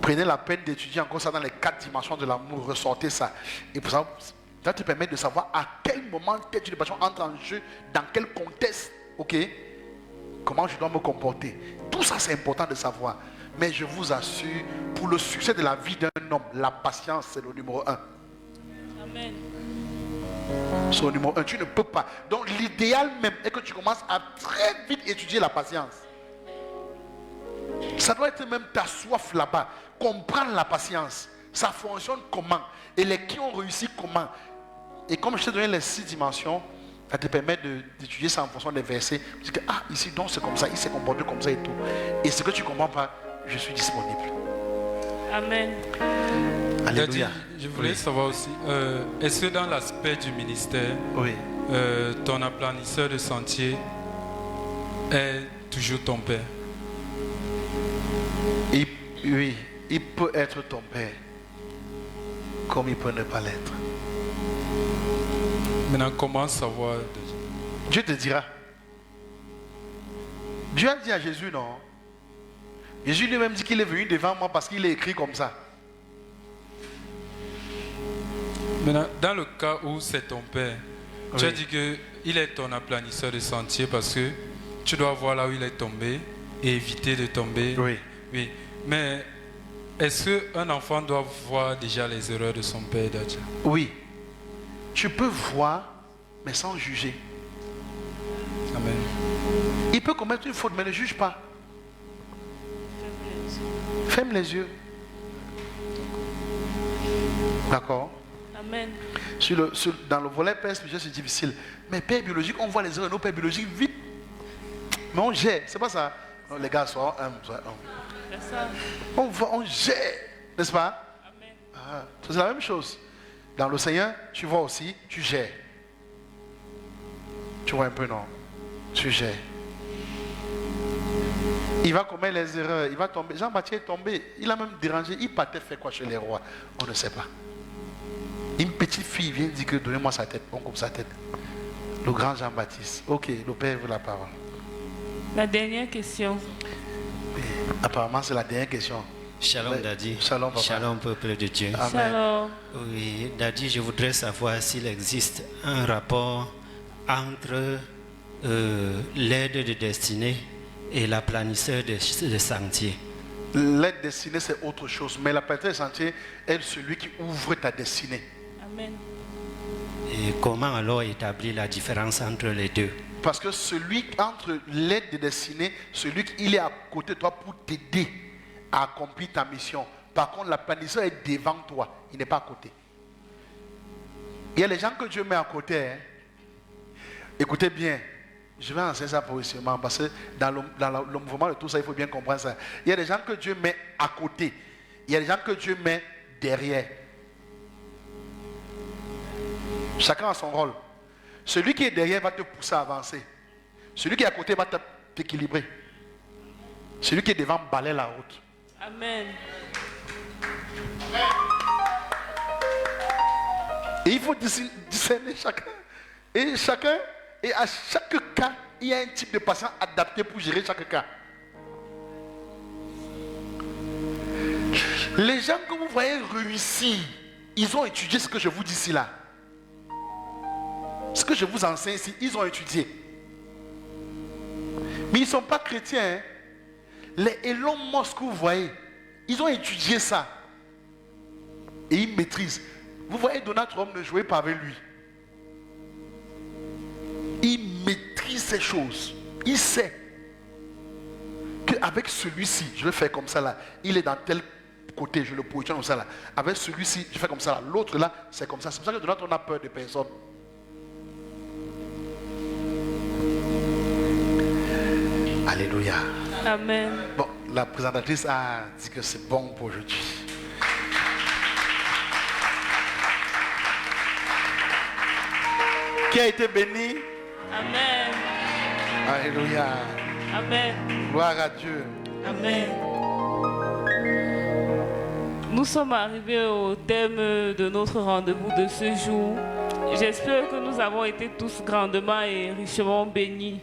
Prenez la peine d'étudier encore ça dans les 4 dimensions de l'amour, ressortez ça. Et pour ça te permet de savoir à quel moment tel type de passion entre en jeu, dans quel contexte, ok, comment je dois me comporter. Tout ça c'est important de savoir. Mais je vous assure, pour le succès de la vie d'un homme, la patience c'est le numéro 1. Amen. C'est le numéro 1, tu ne peux pas. Donc l'idéal même est que tu commences à très vite étudier la patience. Ça doit être même ta soif là-bas. Comprendre la patience. Ça fonctionne comment? Et les qui ont réussi comment? Et comme je t'ai donné les 6 dimensions, ça te permet d'étudier ça en fonction des versets. Tu dis que, ah, ici donc c'est comme ça, il s'est comporté comme ça et tout. Et ce que tu ne comprends pas, je suis disponible. Amen. Alléluia. Je voulais savoir aussi, est-ce que dans l'aspect du ministère, oui, ton aplanisseur de sentier est toujours ton père. Oui, il peut être ton père, comme il peut ne pas l'être. Maintenant, comment savoir? Dieu te dira. Dieu a dit à Jésus, non? Jésus lui-même dit qu'il est venu devant moi parce qu'il est écrit comme ça. Maintenant, dans le cas où c'est ton père, tu Oui. as dit qu'il est ton aplanisseur de sentier parce que tu dois voir là où il est tombé et éviter de tomber. Oui. Oui. Mais est-ce qu'un enfant doit voir déjà les erreurs de son père, Dadja? Oui. Tu peux voir, mais sans juger. Amen. Il peut commettre une faute, mais ne juge pas. Ferme les yeux. D'accord? Amen. Dans le volet père spirituel, c'est difficile. Mais père biologique, on voit les erreurs de nos pères biologiques vite. Mais on gère. C'est pas ça. Non, les gars, soient humbles. C'est ça. On gère. N'est-ce pas? Amen. Ah, c'est la même chose. Dans le Seigneur, tu vois aussi, tu gères. Tu vois un peu, non? Tu gères. Il va commettre les erreurs, il va tomber. Jean-Baptiste est tombé, il a même dérangé. Il partait faire quoi chez les rois? On ne sait pas. Une petite fille vient dire que donnez-moi sa tête. On coupe sa tête. Le grand Jean-Baptiste. Ok, le Père veut la parole. La dernière question. Apparemment, c'est la dernière question. Shalom, Ouais. Daddy. Shalom, papa. Shalom, peuple de Dieu. Amen. Shalom. Oui, Daddy, je voudrais savoir s'il existe un rapport entre l'aide de destinée et la planisseur de sentiers. L'aide destinée, c'est autre chose. Mais la planisseur de sentier est celui qui ouvre ta destinée. Amen. Et comment alors établir la différence entre les deux? Parce que celui entre l'aide de destinée, celui qui est à côté de toi pour t'aider à accomplir ta mission. Par contre, la planisseur est devant toi. Il n'est pas à côté. Il y a les gens que Dieu met à côté. Hein. Écoutez bien. Je vais enseigner ça progressivement parce que dans le mouvement de tout ça, il faut bien comprendre ça. Il y a des gens que Dieu met à côté. Il y a des gens que Dieu met derrière. Chacun a son rôle. Celui qui est derrière va te pousser à avancer. Celui qui est à côté va t'équilibrer. Celui qui est devant balaie la route. Amen. Et il faut discerner chacun. Et à chaque cas, il y a un type de patient adapté pour gérer chaque cas. Les gens que vous voyez réussir, ils ont étudié ce que je vous dis ici là. Ce que je vous enseigne ici, ils ont étudié. Mais ils ne sont pas chrétiens. Hein. Les Elon Musk que vous voyez, ils ont étudié ça. Et ils maîtrisent. Vous voyez Donald Trump, ne jouez pas avec lui. Il maîtrise ces choses. Il sait qu'avec celui-ci, je vais faire comme ça là. Il est dans tel côté, je le positionne comme ça là. Avec celui-ci, je fais comme ça là. L'autre là, c'est comme ça. C'est pour ça que Donald Trump a peur de personne. Alléluia. Amen. Bon, la présentatrice a dit que c'est bon pour aujourd'hui. Qui a été béni? Amen. Alléluia. Amen. Gloire à Dieu. Amen. Nous sommes arrivés au thème de notre rendez-vous de ce jour. J'espère que nous avons été tous grandement et richement bénis.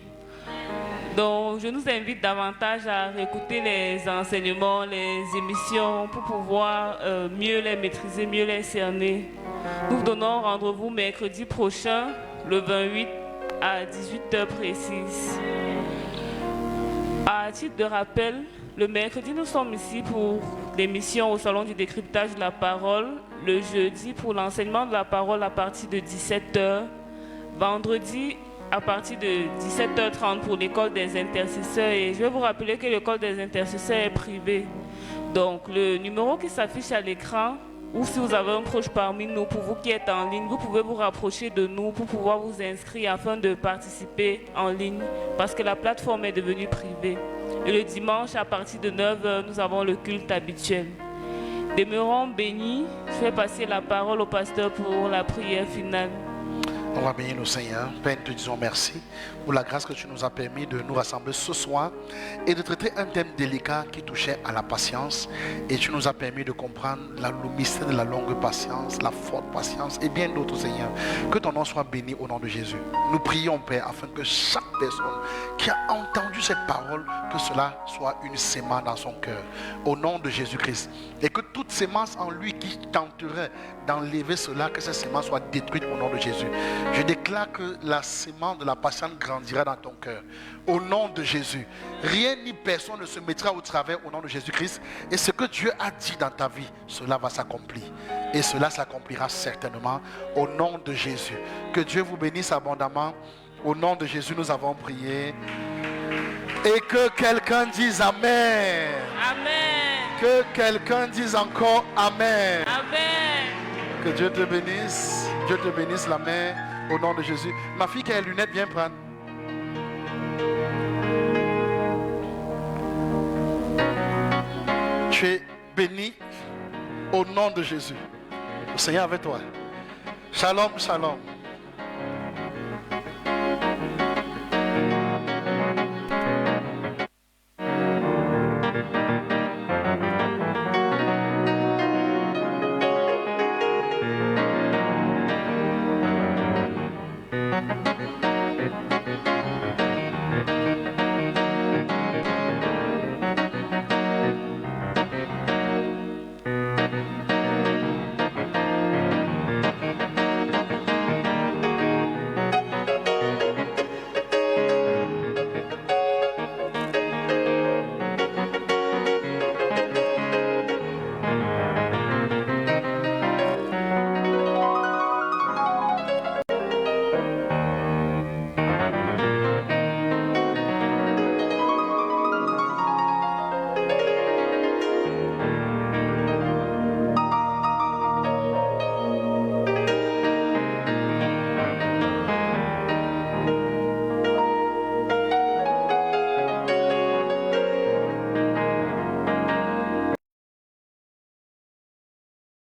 Donc, je nous invite davantage à réécouter les enseignements, les émissions pour pouvoir mieux les maîtriser, mieux les cerner. Nous vous donnons rendez-vous mercredi prochain, le 28 à 18h précise. À titre de rappel, le mercredi, nous sommes ici pour l'émission au Salon du décryptage de la parole. Le jeudi, pour l'enseignement de la parole à partir de 17h. Vendredi, à partir de 17h30 pour l'école des intercesseurs. Et je vais vous rappeler que l'école des intercesseurs est privée. Donc, le numéro qui s'affiche à l'écran, ou si vous avez un proche parmi nous, pour vous qui êtes en ligne, vous pouvez vous rapprocher de nous pour pouvoir vous inscrire afin de participer en ligne, parce que la plateforme est devenue privée. Et le dimanche, à partir de 9h, nous avons le culte habituel. Demeurons bénis. Je vais passer la parole au pasteur pour la prière finale. On va bénir le Seigneur. Père, nous te disons merci pour la grâce que tu nous as permis de nous rassembler ce soir et de traiter un thème délicat qui touchait à la patience. Et tu nous as permis de comprendre le mystère de la longue patience, la forte patience et bien d'autres, Seigneur. Que ton nom soit béni au nom de Jésus. Nous prions, Père, afin que chaque personne qui a entendu cette parole, que cela soit une sémence dans son cœur. Au nom de Jésus-Christ. Et que toute sémence en lui qui tenterait d'enlever cela, que cette sémence soit détruite au nom de Jésus. Je déclare que la sémence de la patience grandira dans ton cœur. Au nom de Jésus. Rien ni personne ne se mettra au travers au nom de Jésus-Christ. Et ce que Dieu a dit dans ta vie, cela va s'accomplir. Et cela s'accomplira certainement au nom de Jésus. Que Dieu vous bénisse abondamment. Au nom de Jésus, nous avons prié. Et que quelqu'un dise Amen. Amen. Que quelqu'un dise encore Amen. Amen. Que Dieu te bénisse. Dieu te bénisse la main au nom de Jésus. Ma fille qui a les lunettes, viens prendre. Tu es béni au nom de Jésus. Le Seigneur avec toi. Shalom, shalom.